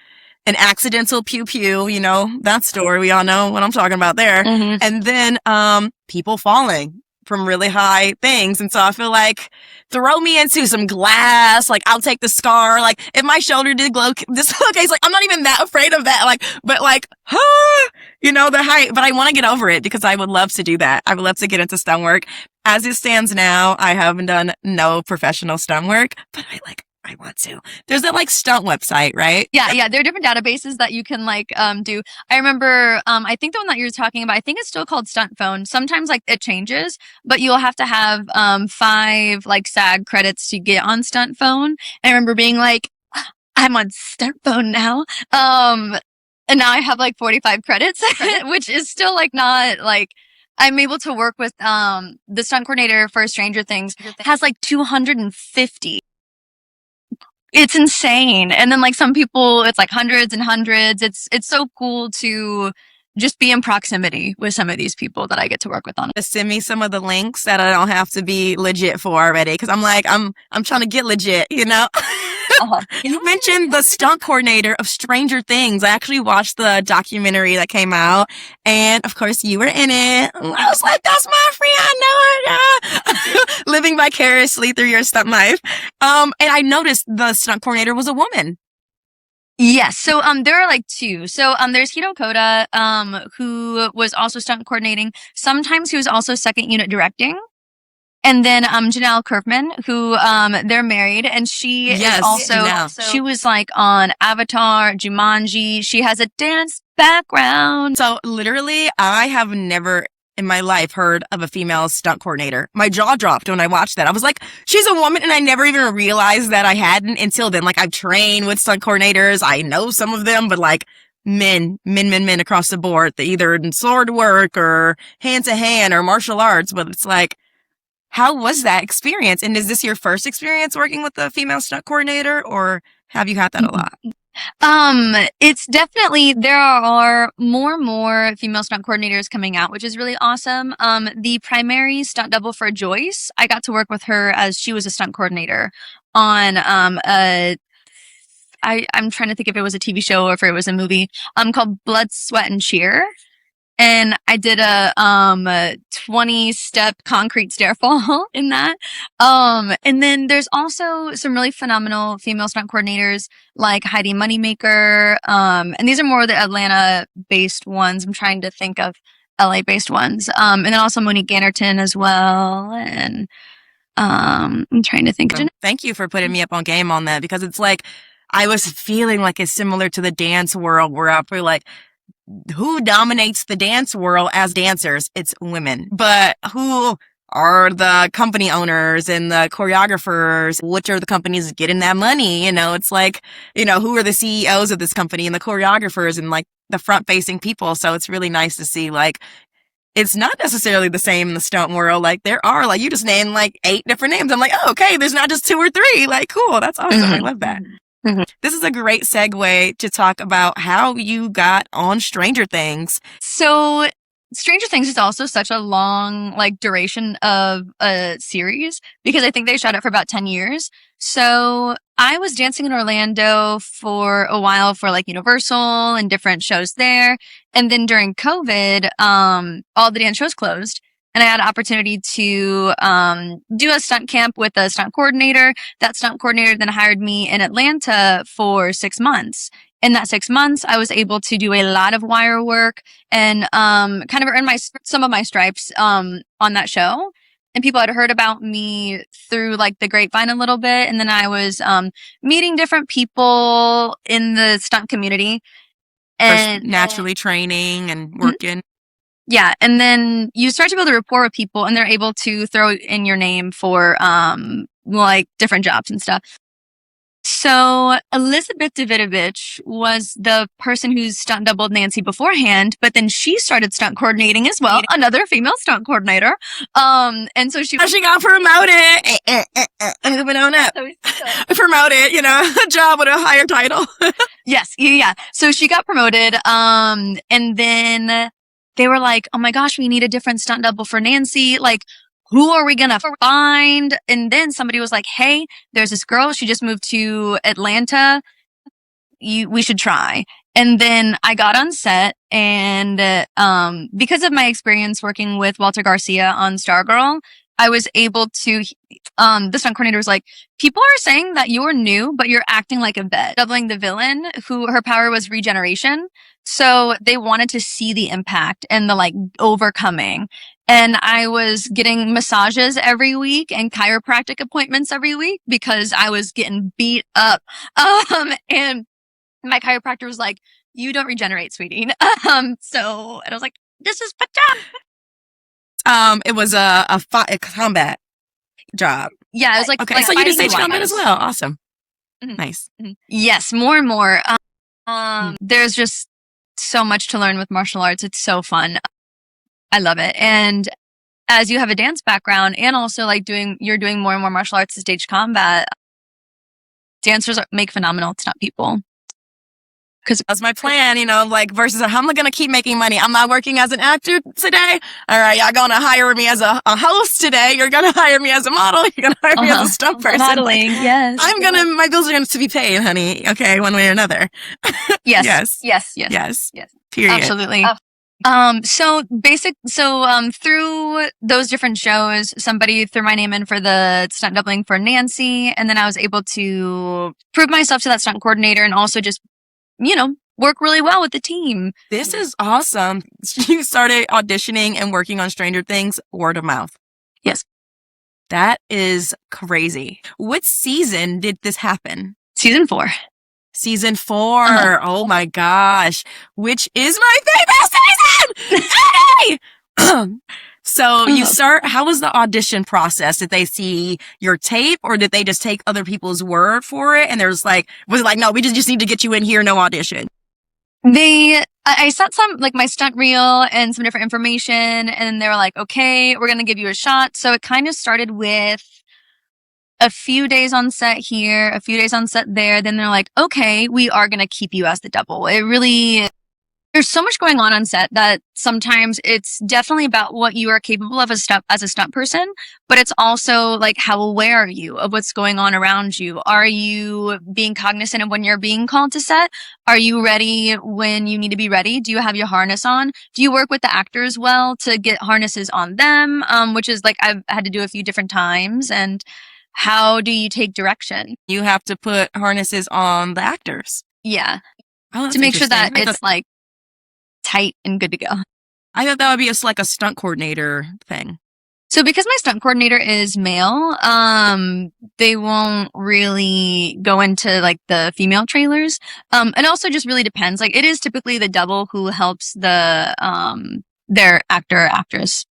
Speaker 9: An accidental pew-pew, you know, that story. We all know what I'm talking about there.
Speaker 8: Mm-hmm.
Speaker 9: And then, people falling from really high things. And so I feel like throw me into some glass. Like I'll take the scar. Like if my shoulder did dislocate, like I'm not even that afraid of that. Like, but like, you know, the height, but I want to get over it because I would love to do that. I would love to get into stunt work. As it stands now, I haven't done no professional stunt work, but I want to. There's that like stunt website, right?
Speaker 8: Yeah. There are different databases that you can like do. I remember I think the one that you're talking about, I think it's still called Stunt Phone. Sometimes like it changes, but you'll have to have 5 like SAG credits to get on Stunt Phone. And I remember being like, I'm on Stunt Phone now. And now I have like 45 credits, which is still like not like I'm able to work with the stunt coordinator for Stranger Things has like 250. It's insane. And then like some people, it's like hundreds and hundreds. It's so cool to just be in proximity with some of these people that I get to work with on it.
Speaker 9: Send me some of the links that I don't have to be legit for already. Cause I'm like, I'm trying to get legit, you know? Uh-huh. You mentioned the stunt coordinator of Stranger Things. I actually watched the documentary that came out, and of course you were in it. I was like, that's my friend. I know her. Living living vicariously through your stunt life. And I noticed the stunt coordinator was a woman.
Speaker 8: Yes. So there are like two. So there's Hiro Koda, who was also stunt coordinating. Sometimes he was also second unit directing. And then Janelle Kerfman, who they're married, and she is also she was like on Avatar, Jumanji. She has a dance background.
Speaker 9: So literally, I have never in my life heard of a female stunt coordinator. My jaw dropped when I watched that. I was like, she's a woman, and I never even realized that I hadn't until then. Like, I've trained with stunt coordinators. I know some of them, but like men across the board, either in sword work or hand to hand or martial arts. But it's like, how was that experience? And is this your first experience working with a female stunt coordinator, or have you had that a lot?
Speaker 8: It's definitely, there are more and more female stunt coordinators coming out, which is really awesome. The primary stunt double for Joyce, I got to work with her as she was a stunt coordinator on, I'm trying to think if it was a TV show or if it was a movie, called Blood, Sweat, and Cheer. And I did a 20-step concrete stair fall in that. And then there's also some really phenomenal female stunt coordinators like Heidi Moneymaker. And these are more the Atlanta-based ones. I'm trying to think of LA-based ones. And then also Monique Gannerton as well. And I'm trying to think.
Speaker 9: Thank you for putting me up on game on that, because it's like, I was feeling like it's similar to the dance world where I feel like, who dominates the dance world as dancers? It's women. But who are the company owners and the choreographers? Which are the companies getting that money? You know, it's like, you know, who are the CEOs of this company and the choreographers and like the front facing people? So it's really nice to see, like, it's not necessarily the same in the stunt world. Like, there are, like, you just named like 8 different names. I'm like, oh, okay, there's not just 2 or 3. Like, cool. That's awesome. I love that. This is a great segue to talk about how you got on Stranger Things.
Speaker 8: So Stranger Things is also such a long, like, duration of a series, because I think they shot it for about 10 years. So I was dancing in Orlando for a while for like Universal and different shows there. And then during COVID, all the dance shows closed. And I had an opportunity to do a stunt camp with a stunt coordinator. That stunt coordinator then hired me in Atlanta for 6 months. In that 6 months, I was able to do a lot of wire work and kind of earn some of my stripes on that show. And people had heard about me through like the grapevine a little bit. And then I was meeting different people in the stunt community. And
Speaker 9: naturally training and working.
Speaker 8: Yeah, and then you start to build a rapport with people, and they're able to throw in your name for like different jobs and stuff. So Elizabeth Davidovich was the person who stunt doubled Nancy beforehand, but then she started stunt coordinating as well, another female stunt coordinator. And so she
Speaker 9: got promoted. Moving on up. Promoted, you know, a job with a higher title.
Speaker 8: Yes, yeah. So she got promoted, and then they were like, oh my gosh, we need a different stunt double for Nancy. Like, who are we going to find? And then somebody was like, hey, there's this girl. She just moved to Atlanta. We should try. And then I got on set, and because of my experience working with Walter Garcia on Stargirl, I was able to, the stunt coordinator was like, people are saying that you're new, but you're acting like a vet. Doubling the villain, who her power was regeneration. So they wanted to see the impact and the like overcoming. And I was getting massages every week and chiropractic appointments every week because I was getting beat up. And my chiropractor was like, you don't regenerate, sweetie. And I was like, this is
Speaker 9: it was a combat job.
Speaker 8: Yeah, it was like,
Speaker 9: okay.
Speaker 8: Like
Speaker 9: so you did stage combat as well. Awesome.
Speaker 8: Mm-hmm.
Speaker 9: Nice.
Speaker 8: Mm-hmm. Yes, more and more. There's just so much to learn with martial arts. It's so fun. I love it. And as you have a dance background and also like you're doing more and more martial arts and stage combat, dancers make phenomenal stunt people. Because
Speaker 9: that's my plan, you know, like versus how am I going to keep making money? I'm not working as an actor today. All right, y'all going to hire me as a host today. You're going to hire me as a model. You're going to hire me as a stunt person.
Speaker 8: Modeling, yes.
Speaker 9: My bills are going to be paid, honey. Okay, one way or another.
Speaker 8: Yes. Yes.
Speaker 9: Period.
Speaker 8: Absolutely. Through those different shows, somebody threw my name in for the stunt doubling for Nancy, and then I was able to prove myself to that stunt coordinator and also just, work really well with the team.
Speaker 9: This is awesome. You started auditioning and working on Stranger Things word of mouth.
Speaker 8: Yes.
Speaker 9: That is crazy. What season did this happen?
Speaker 8: Season 4.
Speaker 9: Season 4. Uh-huh. Oh my gosh. Which is my favorite season! Hey! So you how was the audition process? Did they see your tape or did they just take other people's word for it? And was it like, no, we just need to get you in here, no audition?
Speaker 8: I sent some, like, my stunt reel and some different information, and they were like, okay, we're going to give you a shot. So it kind of started with a few days on set here, a few days on set there. Then they're like, okay, we are going to keep you as the double. There's so much going on set that sometimes it's definitely about what you are capable of as a stunt person, but it's also like, how aware are you of what's going on around you? Are you being cognizant of when you're being called to set? Are you ready when you need to be ready? Do you have your harness on? Do you work with the actors well to get harnesses on them? Which is like, I've had to do a few different times. And how do you take direction?
Speaker 9: You have to put harnesses on the actors.
Speaker 8: Yeah. To make sure that it's like tight and good to go.
Speaker 9: I thought that would be like a stunt coordinator thing.
Speaker 8: So because my stunt coordinator is male, they won't really go into like the female trailers. It also just really depends. Like, it is typically the double who helps their actor or actress.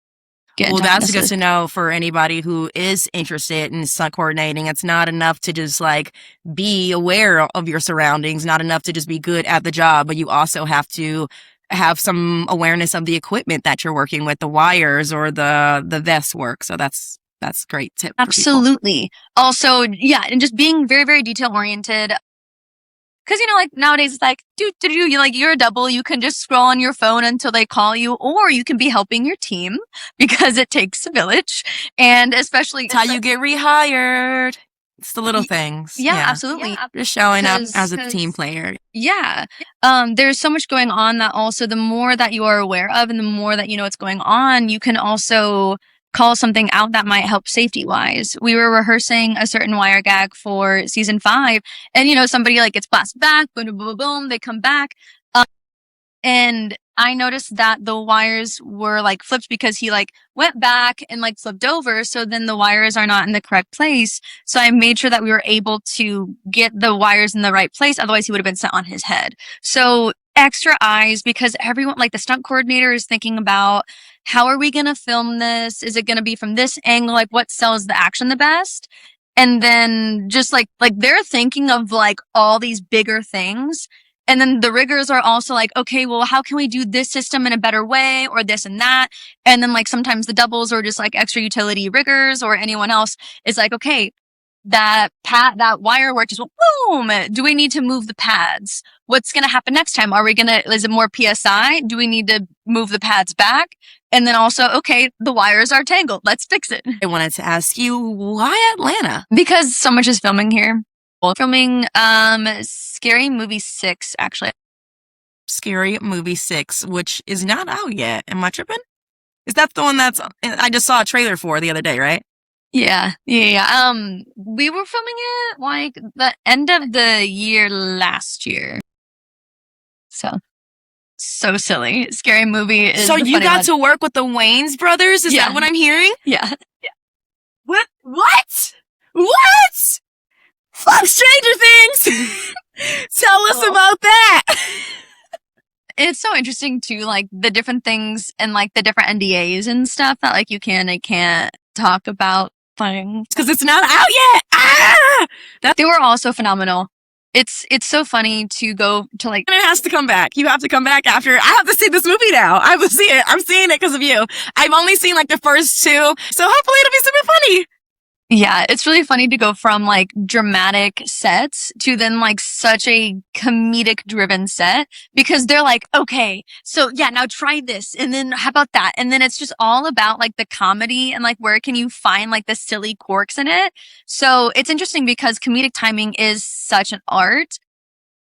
Speaker 9: Well, that's good to know for anybody who is interested in stunt coordinating. It's not enough to just like be aware of your surroundings, not enough to just be good at the job, but you also have to have some awareness of the equipment that you're working with, the wires or the vest work. So that's a great tip.
Speaker 8: Absolutely. Also, yeah, and just being very, very detail oriented. Because, like, nowadays it's like, you're a double. You can just scroll on your phone until they call you, or you can be helping your team because it takes a village. And especially...
Speaker 9: It's how you get rehired. It's the little things.
Speaker 8: Yeah, absolutely. Yeah.
Speaker 9: Just showing up as a team player.
Speaker 8: Yeah. There's so much going on that also the more that you are aware of and the more that you know what's going on, you can also call something out that might help safety-wise. We were rehearsing a certain wire gag for season 5, and, somebody, like, gets blasted back, boom, boom, boom, boom, they come back. And I noticed that the wires were, like, flipped because he, like, went back and, like, flipped over, so then the wires are not in the correct place. So I made sure that we were able to get the wires in the right place, otherwise he would have been set on his head. So extra eyes, because everyone, like, the stunt coordinator is thinking about, how are we going to film this? Is it going to be from this angle? Like, what sells the action the best? And then just like they're thinking of like all these bigger things. And then the riggers are also like, okay, well, how can we do this system in a better way, or this and that? And then like sometimes the doubles or just like extra utility riggers or anyone else is like, okay, that wire work just went boom. Do we need to move the pads? What's going to happen next time? Is it more PSI? Do we need to move the pads back? And then also, okay, the wires are tangled. Let's fix it.
Speaker 9: I wanted to ask you, why Atlanta?
Speaker 8: Because so much is filming here. We're filming Scary Movie 6, actually.
Speaker 9: Scary Movie 6, which is not out yet. Am I tripping? Is that the one I just saw a trailer for the other day, right?
Speaker 8: Yeah. We were filming it like the end of the year last year. So silly. Scary Movie is
Speaker 9: So you got to work with the Wayans brothers? Is that what I'm hearing?
Speaker 8: Yeah.
Speaker 9: What? Fuck Stranger Things! Tell us about that!
Speaker 8: It's so interesting too, like the different things and like the different NDAs and stuff that like you can and can't talk about things.
Speaker 9: Because it's not out yet!
Speaker 8: They were also phenomenal. It's so funny to go to like...
Speaker 9: And it has to come back. You have to come back after... I have to see this movie now. I will see it. I'm seeing it because of you. I've only seen like the first 2, so hopefully it'll be super funny.
Speaker 8: Yeah, it's really funny to go from like dramatic sets to then like such a comedic driven set, because they're like, okay, so yeah, now try this. And then how about that? And then it's just all about like the comedy and like where can you find like the silly quirks in it. So it's interesting because comedic timing is such an art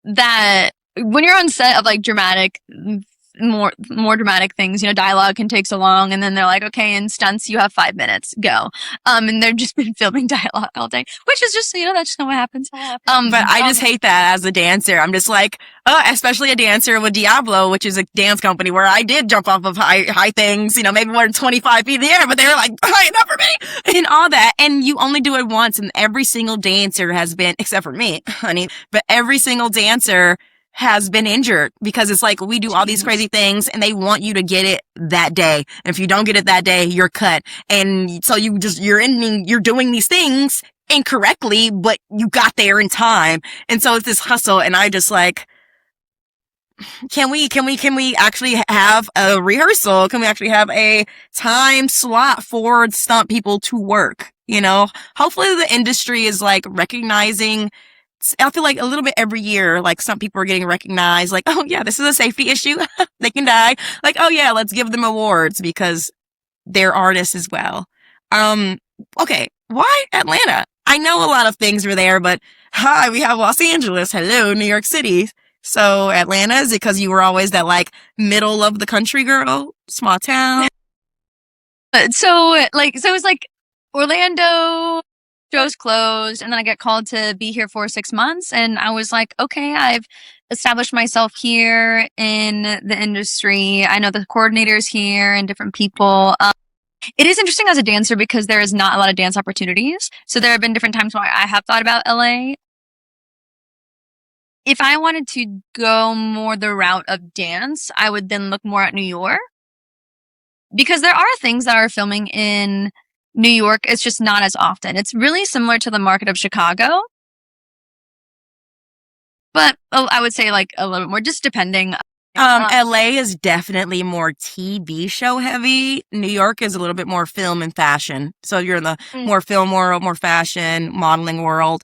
Speaker 8: that when you're on set of like dramatic more dramatic things. Dialogue can take so long, and then they're like, okay, in stunts you have 5 minutes, go. And they've just been filming dialogue all day, which is just that's just not what happens.
Speaker 9: But I just hate that as a dancer. I'm just like, especially a dancer with Diablo, which is a dance company where I did jump off of high things, maybe more than 25 feet in the air, but they were like, high enough for me, and all that. And you only do it once, and every single dancer has been, except for me, honey, but every single dancer has been injured because it's like we do all these crazy things and they want you to get it that day. And if you don't get it that day, you're cut. And so you're doing these things incorrectly, but you got there in time. And so it's this hustle. And I just like, can we actually have a rehearsal? Can we actually have a time slot for stunt people to work? Hopefully the industry is like recognizing, I feel like a little bit every year, like some people are getting recognized, like, oh yeah, this is a safety issue. They can die. Like, oh yeah, let's give them awards because they're artists as well. Okay. Why Atlanta? I know a lot of things were there, but hi, we have Los Angeles. Hello, New York City. So Atlanta, is it because you were always that like middle of the country girl, small town?
Speaker 8: So it's like Orlando shows closed, and then I get called to be here for 6 months, and I was like, okay, I've established myself here in the industry. I know the coordinators here and different people. It is interesting as a dancer because there is not a lot of dance opportunities. So there have been different times where I have thought about LA. If I wanted to go more the route of dance, I would then look more at New York, because there are things that are filming in New York. It's just not as often. It's really similar to the market of Chicago, but I would say like a little bit more, just depending.
Speaker 9: LA is definitely more TV show heavy. New York is a little bit more film and fashion. So you're in the more film world, more fashion, modeling world,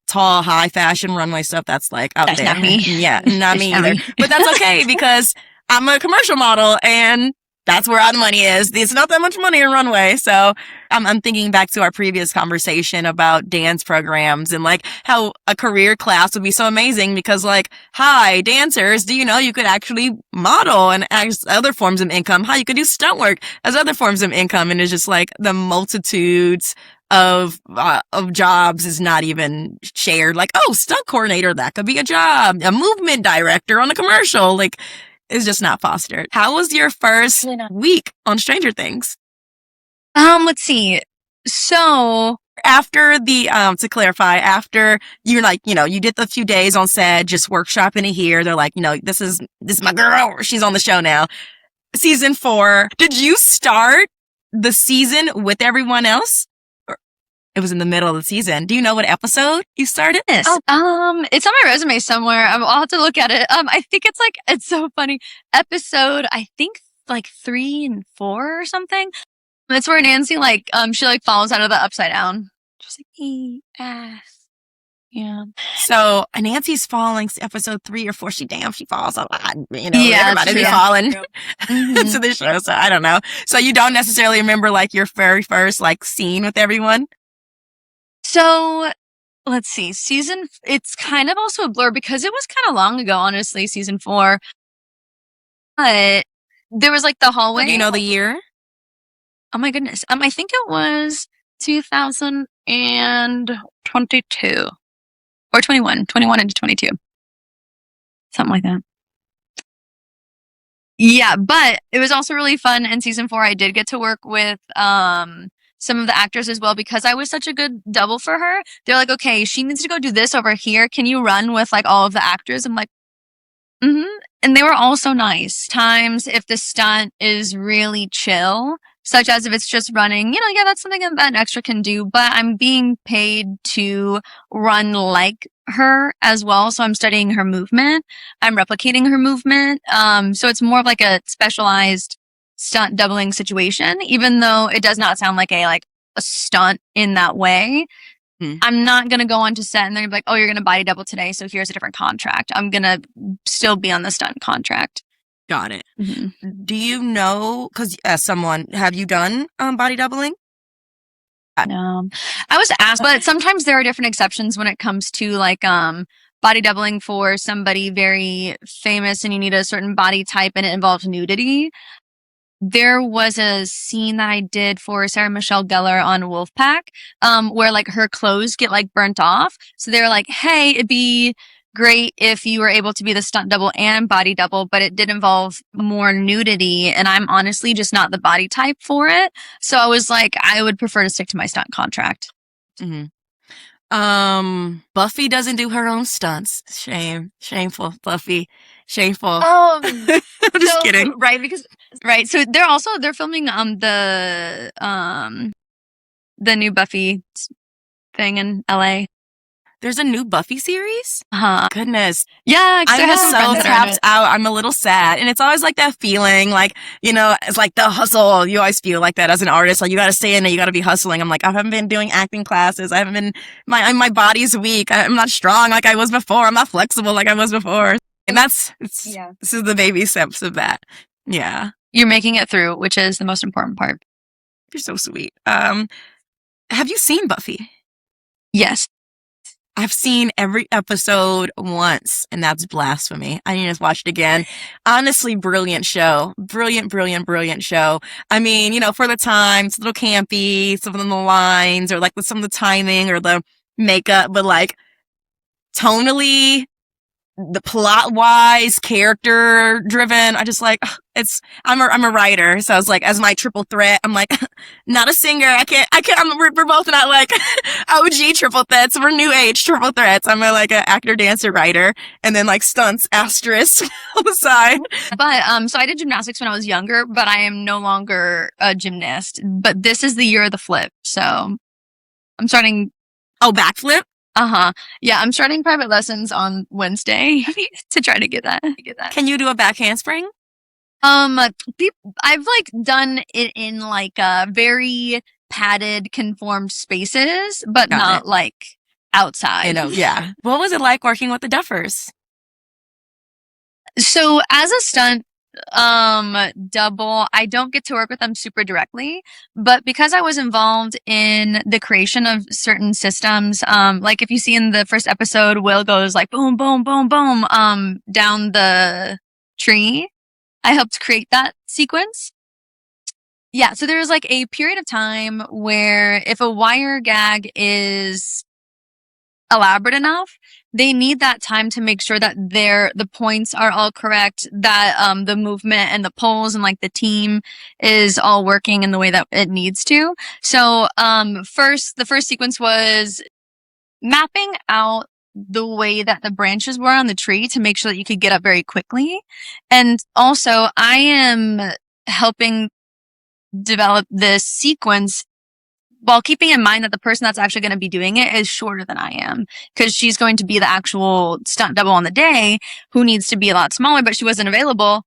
Speaker 9: tall, high fashion runway stuff. That's like out
Speaker 8: That's
Speaker 9: there.
Speaker 8: not me.
Speaker 9: Yeah, not me either. But that's okay because I'm a commercial model and that's where all the money is. It's not that much money in runway. So I'm thinking back to our previous conversation about dance programs and like how a career class would be so amazing because like, hi, dancers, do you know you could actually model and as other forms of income? How you could do stunt work as other forms of income. And it's just like the multitudes of jobs is not even shared. Like, oh, stunt coordinator, that could be a job. A movement director on a commercial. Like, is just not fostered. How was your first week on Stranger Things?
Speaker 8: Let's see. So
Speaker 9: after the, to clarify, after you're like, you did the few days on set, just workshopping it here. They're like, this is my girl. She's on the show now. Season 4. Did you start the season with everyone else? It was in the middle of the season. Do you know what episode you started this?
Speaker 8: Oh, it's on my resume somewhere. I'll have to look at it. I think it's so funny. Episode, I think like 3 and 4 or something. It's where Nancy she falls out of the upside down. She's like, eat ass. Yeah.
Speaker 9: So Nancy's falling episode 3 or 4. She falls a lot.
Speaker 8: Yeah,
Speaker 9: everybody be falling to the show. So I don't know. So you don't necessarily remember like your very first like scene with everyone?
Speaker 8: So let's see. It's kind of also a blur because it was kind of long ago, honestly, season 4. But there was like the hallway.
Speaker 9: Do you know the year?
Speaker 8: Oh my goodness. I think it was 2022 or 21 into 22. Something like that. Yeah, but it was also really fun in season 4. I did get to work with, some of the actors as well because I was such a good double for her. They're like, okay, she needs to go do this over here. Can you run with like all of the actors? I'm like, And they were all so nice. Times if the stunt is really chill, such as if it's just running, yeah, that's something that an extra can do, but I'm being paid to run like her as well. So I'm studying her movement. I'm replicating her movement. So it's more of like a specialized stunt doubling situation, even though it does not sound like a stunt in that way. I'm not going to go onto set and they're going to be like, oh, you're going to body double today, so here's a different contract. I'm going to still be on the stunt contract.
Speaker 9: Got it. Do you know, because as someone, have you done body doubling?
Speaker 8: No. I was asked, but sometimes there are different exceptions when it comes to body doubling for somebody very famous and you need a certain body type and it involves nudity. There was a scene that I did for Sarah Michelle Gellar on Wolfpack, where like her clothes get like burnt off. So they were like, hey, it'd be great if you were able to be the stunt double and body double, but it did involve more nudity. And I'm honestly just not the body type for it. So I was like, I would prefer to stick to my stunt contract.
Speaker 9: Mm-hmm. Buffy doesn't do her own stunts. Shameful, Buffy. Shameful.
Speaker 8: I'm
Speaker 9: just kidding.
Speaker 8: Right. So they're filming the new Buffy thing in LA.
Speaker 9: There's a new Buffy series? Goodness.
Speaker 8: Yeah,
Speaker 9: I'm so tapped out. I'm a little sad. And it's always like that feeling, like, you know, it's like the hustle. You always feel like that as an artist. Like, you got to stay in it. You got to be hustling. I'm like, I haven't been doing acting classes. I haven't been, my body's weak. I'm not strong like I was before. I'm not flexible like I was before. And this is the baby steps of that. Yeah.
Speaker 8: You're making it through, which is the most important part.
Speaker 9: You're so sweet. Have you seen Buffy?
Speaker 8: Yes.
Speaker 9: I've seen every episode once, and that's blasphemy. I need to watch it again. Honestly, brilliant show. Brilliant show. I mean, you know, for the time, it's a little campy, some of the lines, or like some of the timing or the makeup, but like tonally, the plot wise, character driven. I just like, I'm a writer. So I was like, as my triple threat, I'm like, not a singer. I can't, we're both not like OG triple threats. We're new age triple threats. I'm like an actor, dancer, writer, and then like stunts asterisk on the side.
Speaker 8: But, so I did gymnastics when I was younger, but I am no longer a gymnast, but this is the year of the flip. So I'm starting.
Speaker 9: Oh, backflip?
Speaker 8: Yeah, I'm starting private lessons on Wednesday to try to get that.
Speaker 9: Can you do a back handspring?
Speaker 8: I've like done it in like very padded, conformed spaces, but not like outside.
Speaker 9: You know, yeah. What was it like working with the Duffers?
Speaker 8: So as a stunt double, I don't get to work with them super directly, but because I was involved in the creation of certain systems, like if you see in the first episode, Will goes like boom, boom, boom, boom, down the tree. I helped create that sequence. Yeah. So there was like a period of time where if a wire gag is elaborate enough, they need that time to make sure that the points are all correct, that the movement and the poles and like the team is all working in the way that it needs to. So the first sequence was mapping out the way that the branches were on the tree to make sure that you could get up very quickly. And also I am helping develop this sequence while keeping in mind that the person that's actually going to be doing it is shorter than I am, because she's going to be the actual stunt double on the day who needs to be a lot smaller, but she wasn't available.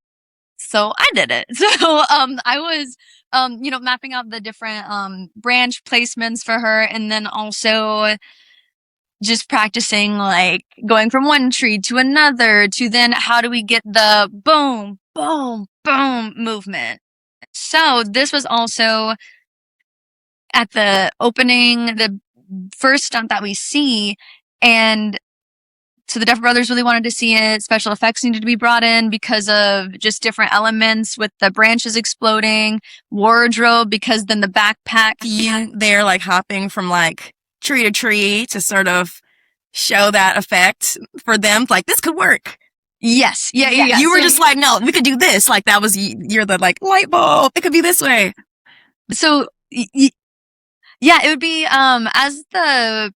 Speaker 8: So I did it. So, I was, mapping out the different, branch placements for her. And then also just practicing, like going from one tree to another to then how do we get the boom, boom, boom movement. So this was also at the opening, the first stunt that we see. And so the Duffer Brothers really wanted to see it. Special effects needed to be brought in because of just different elements with the branches exploding, wardrobe, because then the backpack.
Speaker 9: They're like hopping from like tree to tree to sort of show that effect for them. Like, this could work.
Speaker 8: Yes. Yeah.
Speaker 9: You were just like, no, we could do this. Like, that was, you're the like light bulb. It could be this way.
Speaker 8: So, yeah, it would be, as the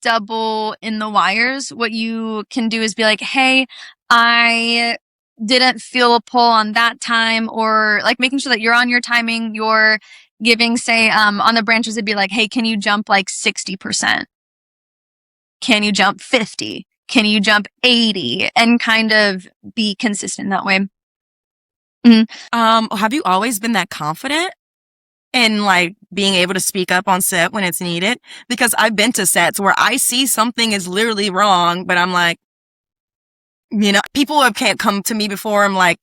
Speaker 8: double in the wires, what you can do is be like, hey, I didn't feel a pull on that time, or like making sure that you're on your timing, you're giving, say, on the branches, it'd be like, hey, can you jump like 60%? Can you jump 50? Can you jump 80? And kind of be consistent that way.
Speaker 9: Have you always been that confident in like being able to speak up on set when it's needed? Because I've been to sets where I see something is literally wrong, but I'm like, people can't come to me before. I'm like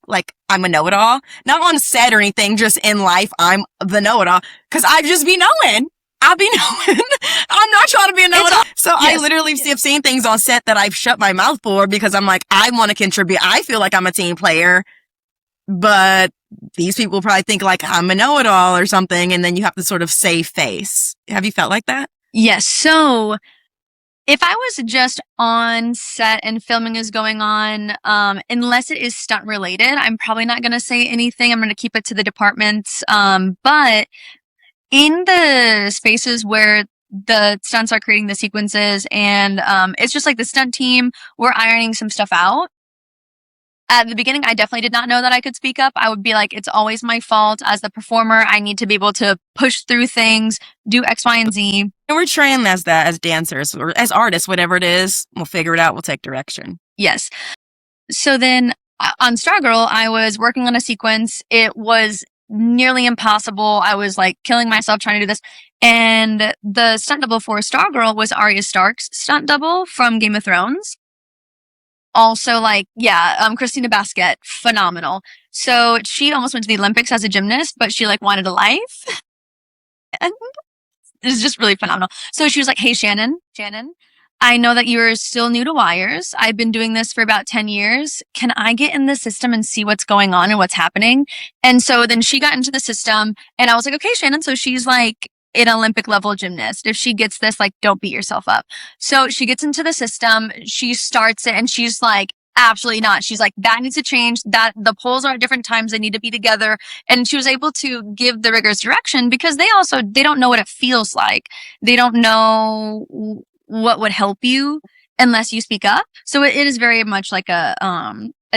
Speaker 9: I'm a know-it-all, not on set or anything, just in life. I'm the know-it-all because I just be knowing. I'll be knowing. I'm not trying to be a know-it-all. So I literally have seen things on set that I've shut my mouth for because I'm like, I want to contribute. I feel like I'm a team player, but these people probably think like I'm a know-it-all or something. And then you have to sort of save face. Have you felt like that?
Speaker 8: Yes. So if I was just on set and filming is going on, unless it is stunt related, I'm probably not going to say anything. I'm going to keep it to the departments. But in the spaces where the stunts are creating the sequences and it's just like the stunt team, we're ironing some stuff out. At the beginning, I definitely did not know that I could speak up. I would be like, it's always my fault as the performer. I need to be able to push through things, do X, Y, and Z.
Speaker 9: And we're trained as that, as dancers or as artists, whatever it is. We'll figure it out. We'll take direction.
Speaker 8: Yes. So then on Stargirl, I was working on a sequence. It was nearly impossible. I was like killing myself trying to do this. And the stunt double for Stargirl was Arya Stark's stunt double from Game of Thrones. Also, like, Christina Basket, phenomenal. So she almost went to the Olympics as a gymnast, but she like wanted a life. And it was just really phenomenal. So she was like, hey, Shannon, I know that you're still new to wires. I've been doing this for about 10 years. Can I get in the system and see what's going on and what's happening? And so then she got into the system and I was like, okay, Shannon. So she's like an Olympic level gymnast. If she gets this, like, don't beat yourself up. So she gets into the system, she starts it and she's like, absolutely not. She's like, that needs to change, that the poles are at different times. They need to be together. And she was able to give the riggers direction because they don't know what it feels like. They don't know what would help you unless you speak up. So it is very much like a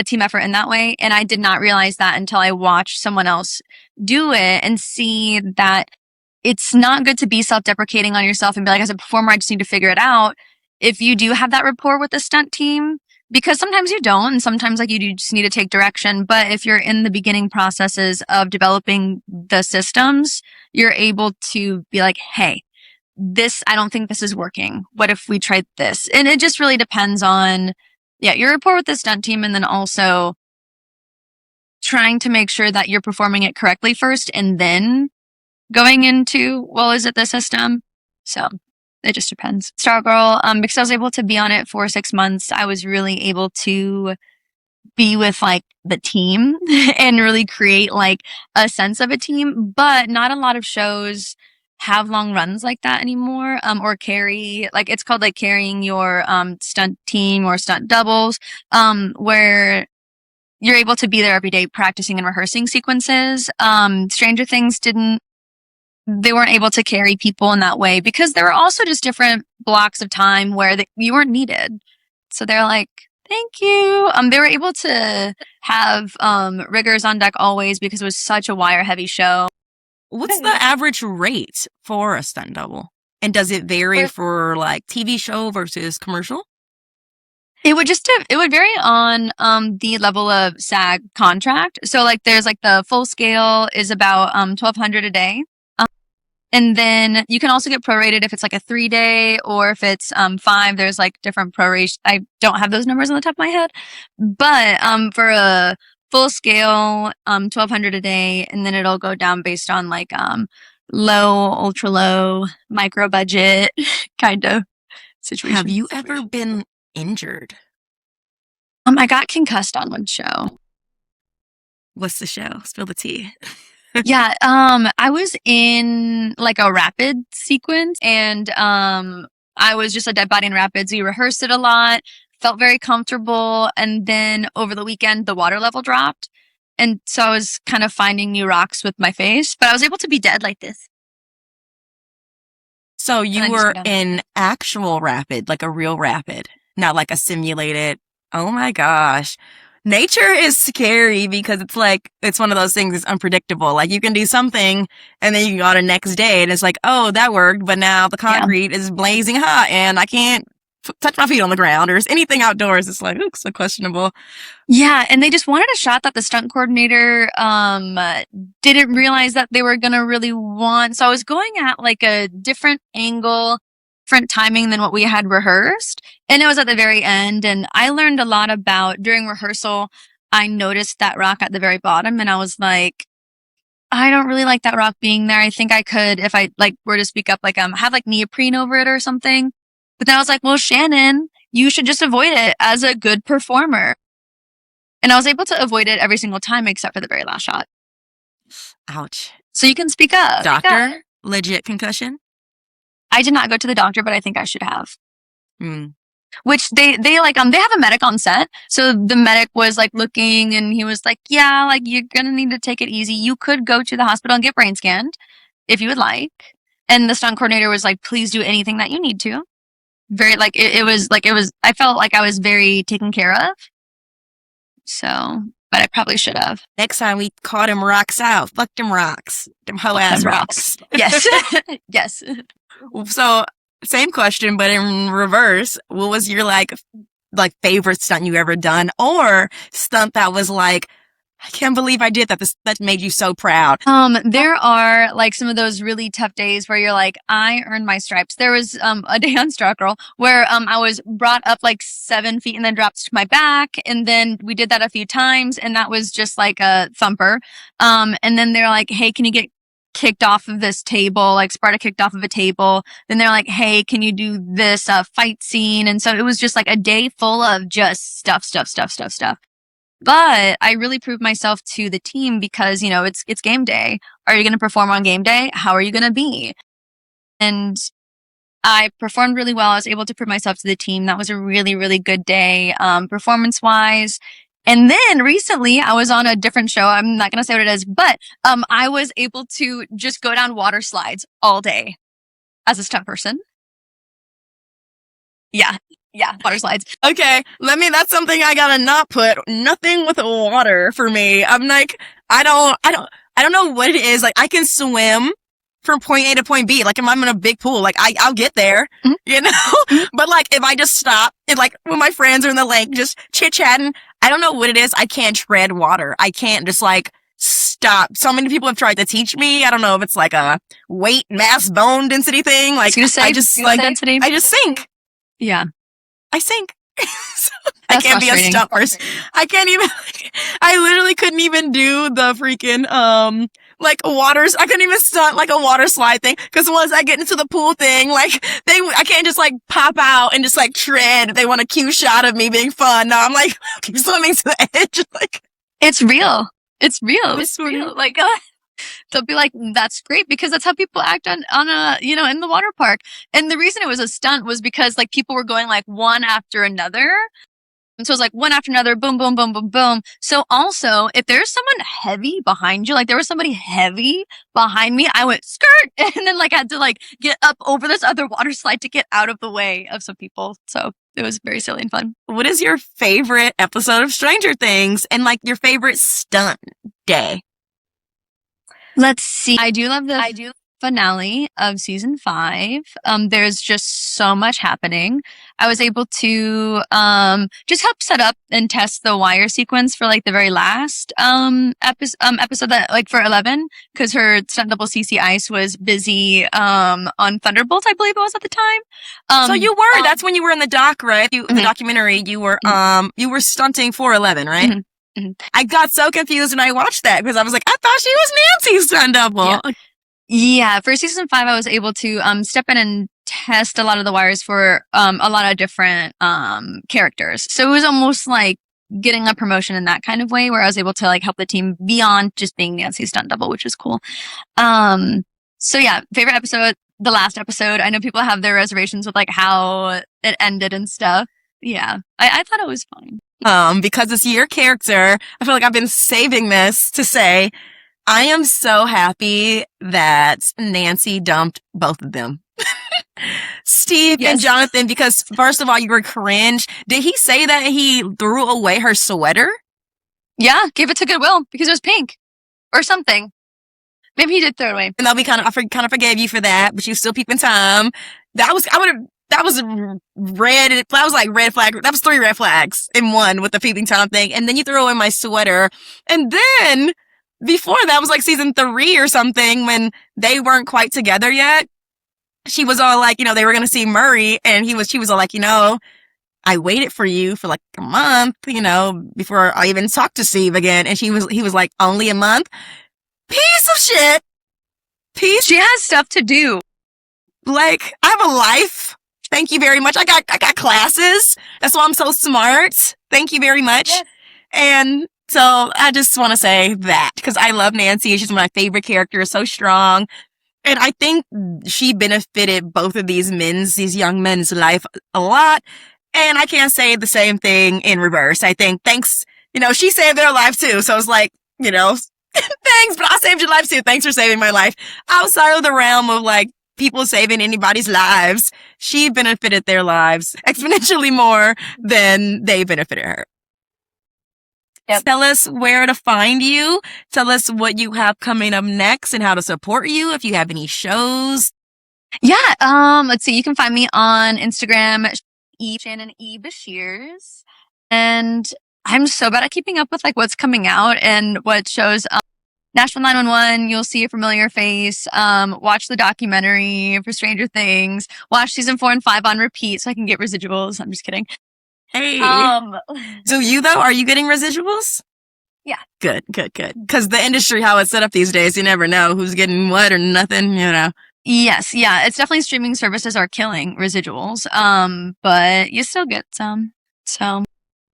Speaker 8: team effort in that way. And I did not realize that until I watched someone else do it and see that it's not good to be self-deprecating on yourself and be like, as a performer, I just need to figure it out. If you do have that rapport with the stunt team, because sometimes you don't, and sometimes like you do just need to take direction. But if you're in the beginning processes of developing the systems, you're able to be like, hey, I don't think this is working. What if we tried this? And it just really depends on, your rapport with the stunt team, and then also trying to make sure that you're performing it correctly first, and then going into, well, is it the system? So it just depends. Stargirl, because I was able to be on it for 6 months, I was really able to be with like the team and really create like a sense of a team. But not a lot of shows have long runs like that anymore, or carry, like it's called like carrying your stunt team or stunt doubles, where you're able to be there every day practicing and rehearsing sequences. Stranger Things they weren't able to carry people in that way because there were also just different blocks of time where you weren't needed. So they're like, thank you. They were able to have riggers on deck always because it was such a wire heavy show.
Speaker 9: What's the average rate for a stunt double? And does it vary for like TV show versus commercial?
Speaker 8: It would vary on the level of SAG contract. So like there's like the full scale is about $1,200 a day. And then you can also get prorated if it's like a 3-day or if it's 5. There's like different prorations. I don't have those numbers on the top of my head, but for a full scale, $1,200 a day, and then it'll go down based on like low, ultra low, micro budget kind of situation.
Speaker 9: Have you ever been injured?
Speaker 8: I got concussed on one show.
Speaker 9: What's the show? Spill the tea.
Speaker 8: Yeah, I was in like a rapid sequence and I was just a dead body in rapids. We rehearsed it a lot, felt very comfortable, and then over the weekend the water level dropped. And so I was kind of finding new rocks with my face, but I was able to be dead like this.
Speaker 9: So you were in actual rapid, like a real rapid, not like a simulated. Oh my gosh. Nature is scary because it's one of those things that's unpredictable. Like you can do something and then you can go the next day and it's like, oh, that worked. But now the concrete is blazing hot and I can't touch my feet on the ground or anything outdoors. It's like, oops, so questionable.
Speaker 8: Yeah. And they just wanted a shot that the stunt coordinator, didn't realize that they were going to really want. So I was going at like a different angle, different timing than what we had rehearsed. And it was at the very end. And I learned a lot about during rehearsal. I noticed that rock at the very bottom and I was like, I don't really like that rock being there. I think I could, if I like were to speak up, like, have like neoprene over it or something. But then I was like, well, Shannon, you should just avoid it as a good performer. And I was able to avoid it every single time except for the very last shot.
Speaker 9: Ouch.
Speaker 8: So you can speak up.
Speaker 9: Doctor, legit concussion?
Speaker 8: I did not go to the doctor, but I think I should have.
Speaker 9: Mm.
Speaker 8: Which they have a medic on set. So the medic was like looking and he was like, yeah, like you're gonna need to take it easy. You could go to the hospital and get brain scanned if you would like. And the stunt coordinator was like, please do anything that you need to. Very I felt like I was very taken care of. So, but I probably should have.
Speaker 9: Next time we caught him rocks out. Fuck them rocks. Them hoe ass rocks.
Speaker 8: Yes. Yes.
Speaker 9: So, same question, but in reverse. What was your like favorite stunt you ever done, or stunt that was like, I can't believe I did that. That made you so proud.
Speaker 8: There are like some of those really tough days where you're like, I earned my stripes. There was a day on Straw Girl where I was brought up like 7 feet and then dropped to my back, and then we did that a few times, and that was just like a thumper. And then they're like, hey, can you get kicked off of this table? Like Sparta kicked off of a table. Then they're like, hey, can you do this fight scene? And so it was just like a day full of just stuff. But I really proved myself to the team because, you know, it's game day. Are you going to perform on game day? How are you going to be? And I performed really well. I was able to prove myself to the team. That was a really, really good day, performance wise. And then recently I was on a different show. I'm not going to say what it is, but, I was able to just go down water slides all day as a stunt person. Yeah, water slides.
Speaker 9: Okay, that's something I gotta not put. Nothing with water for me. I'm like, I don't know what it is. Like, I can swim from point A to point B. Like, if I'm in a big pool, like, I'll get there, you know? But like, if I just stop and like, when my friends are in the lake, just chit-chatting, I don't know what it is. I can't tread water. I can't just like stop. So many people have tried to teach me. I don't know if it's like a weight, mass, bone density thing. Like, I just sink.
Speaker 8: Yeah.
Speaker 9: I sink. So, I can't be a stunt person. I can't even, I literally couldn't even do the freaking, I couldn't even stunt like a water slide thing. Cause once I get into the pool thing, like, I can't just like pop out and just like tread. They want a cue shot of me being fun. No, I'm like, keep swimming to the edge. Like,
Speaker 8: it's real. It's real. Like, they'll be like, that's great, because that's how people act on a, you know, in the water park. And the reason it was a stunt was because like people were going like one after another. And so it was like one after another, boom, boom, boom, boom, boom. So also, if there's someone heavy behind you, like there was somebody heavy behind me, I went skirt and then like had to like get up over this other water slide to get out of the way of some people. So it was very silly and fun.
Speaker 9: What is your favorite episode of Stranger Things and like your favorite stunt day?
Speaker 8: Let's see. I do love the finale of season 5. There's just so much happening. I was able to just help set up and test the wire sequence for like the very last episode that like for 11, because her stunt double CC Ice was busy on Thunderbolt, I believe it was at the time.
Speaker 9: So you were that's when you were in the doc, right? The documentary. You were stunting for 11, right?
Speaker 8: Mm-hmm.
Speaker 9: I got so confused when I watched that because I was like, I thought she was Nancy's stunt double.
Speaker 8: Yeah, for season 5, I was able to step in and test a lot of the wires for a lot of different characters. So it was almost like getting a promotion in that kind of way, where I was able to like help the team beyond just being Nancy's stunt double, which was cool. So yeah, favorite episode, the last episode. I know people have their reservations with like how it ended and stuff. Yeah, I thought it was fine.
Speaker 9: Because it's your character, I feel like I've been saving this to say, I am so happy that Nancy dumped both of them. Steve and Jonathan, because first of all, you were cringe. Did he say that he threw away her sweater?
Speaker 8: Yeah, gave it to Goodwill because it was pink or something. Maybe he did throw it away.
Speaker 9: And I kind of forgave you for that, but you still peeping Tom. That was like red flag. That was 3 red flags in one with the peeping Tom thing. And then you threw away my sweater. And then before that was like season 3 or something when they weren't quite together yet. She was all like, you know, they were going to see Murray, and she was all like, you know, I waited for you for like a month, you know, before I even talked to Steve again. And he was like, only a month? Piece of shit.
Speaker 8: She has stuff to do.
Speaker 9: Like, I have a life. Thank you very much. I got classes. That's why I'm so smart. Thank you very much.
Speaker 8: Yes.
Speaker 9: And so I just want to say that because I love Nancy. She's my favorite character. So strong. And I think she benefited both of these young men's life a lot. And I can't say the same thing in reverse. I think she saved their life too. So it's like, thanks, but I saved your life too. Thanks for saving my life. Outside of the realm of like people saving anybody's lives, she benefited their lives exponentially more than they benefited her.
Speaker 8: Yep.
Speaker 9: Tell us where to find you. Tell us what you have coming up next and how to support you if you have any shows.
Speaker 8: Yeah, let's see. You can find me on Instagram, Shannon Beshears. And I'm so bad at keeping up with like what's coming out and what shows. Nashville 911, you'll see a familiar face. Watch the documentary for Stranger Things. Watch season 4 and 5 on repeat so I can get residuals. I'm just kidding.
Speaker 9: Hey. So you though, are you getting residuals?
Speaker 8: Yeah.
Speaker 9: Good. Because the industry, how it's set up these days, you never know who's getting what or nothing,
Speaker 8: Yes, yeah. It's definitely streaming services are killing residuals. But you still get some. So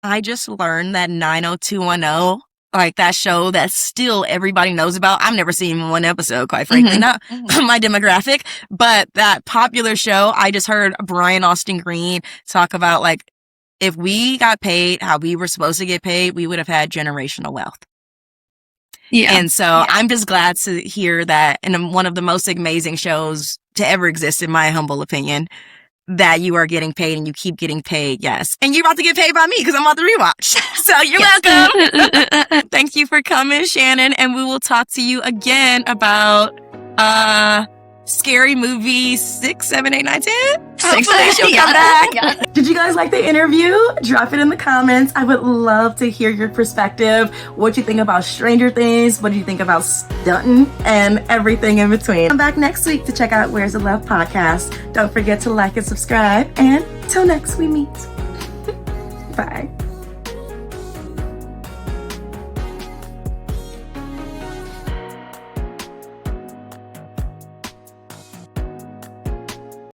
Speaker 9: I just learned that 90210, like that show that still everybody knows about. I've never seen one episode, quite frankly, not my demographic, but that popular show. I just heard Brian Austin Green talk about like, if we got paid how we were supposed to get paid, we would have had generational wealth.
Speaker 8: yeah.
Speaker 9: And so I'm just glad to hear that in one of the most amazing shows to ever exist, in my humble opinion, that you are getting paid and you keep getting paid. Yes. And you're about to get paid by me because I'm about to rewatch. So you're welcome. Thank you for coming, Shannon. And we will talk to you again about, Scary Movie 6, 7, 8, 9, 10. Hopefully she'll come back.
Speaker 8: Yeah.
Speaker 1: Did you guys like the interview? Drop it in the comments. I would love to hear your perspective. What you think about Stranger Things? What do you think about stunting and everything in between? Come back next week to check out Where's the Love podcast. Don't forget to like and subscribe. And till next we meet. Bye.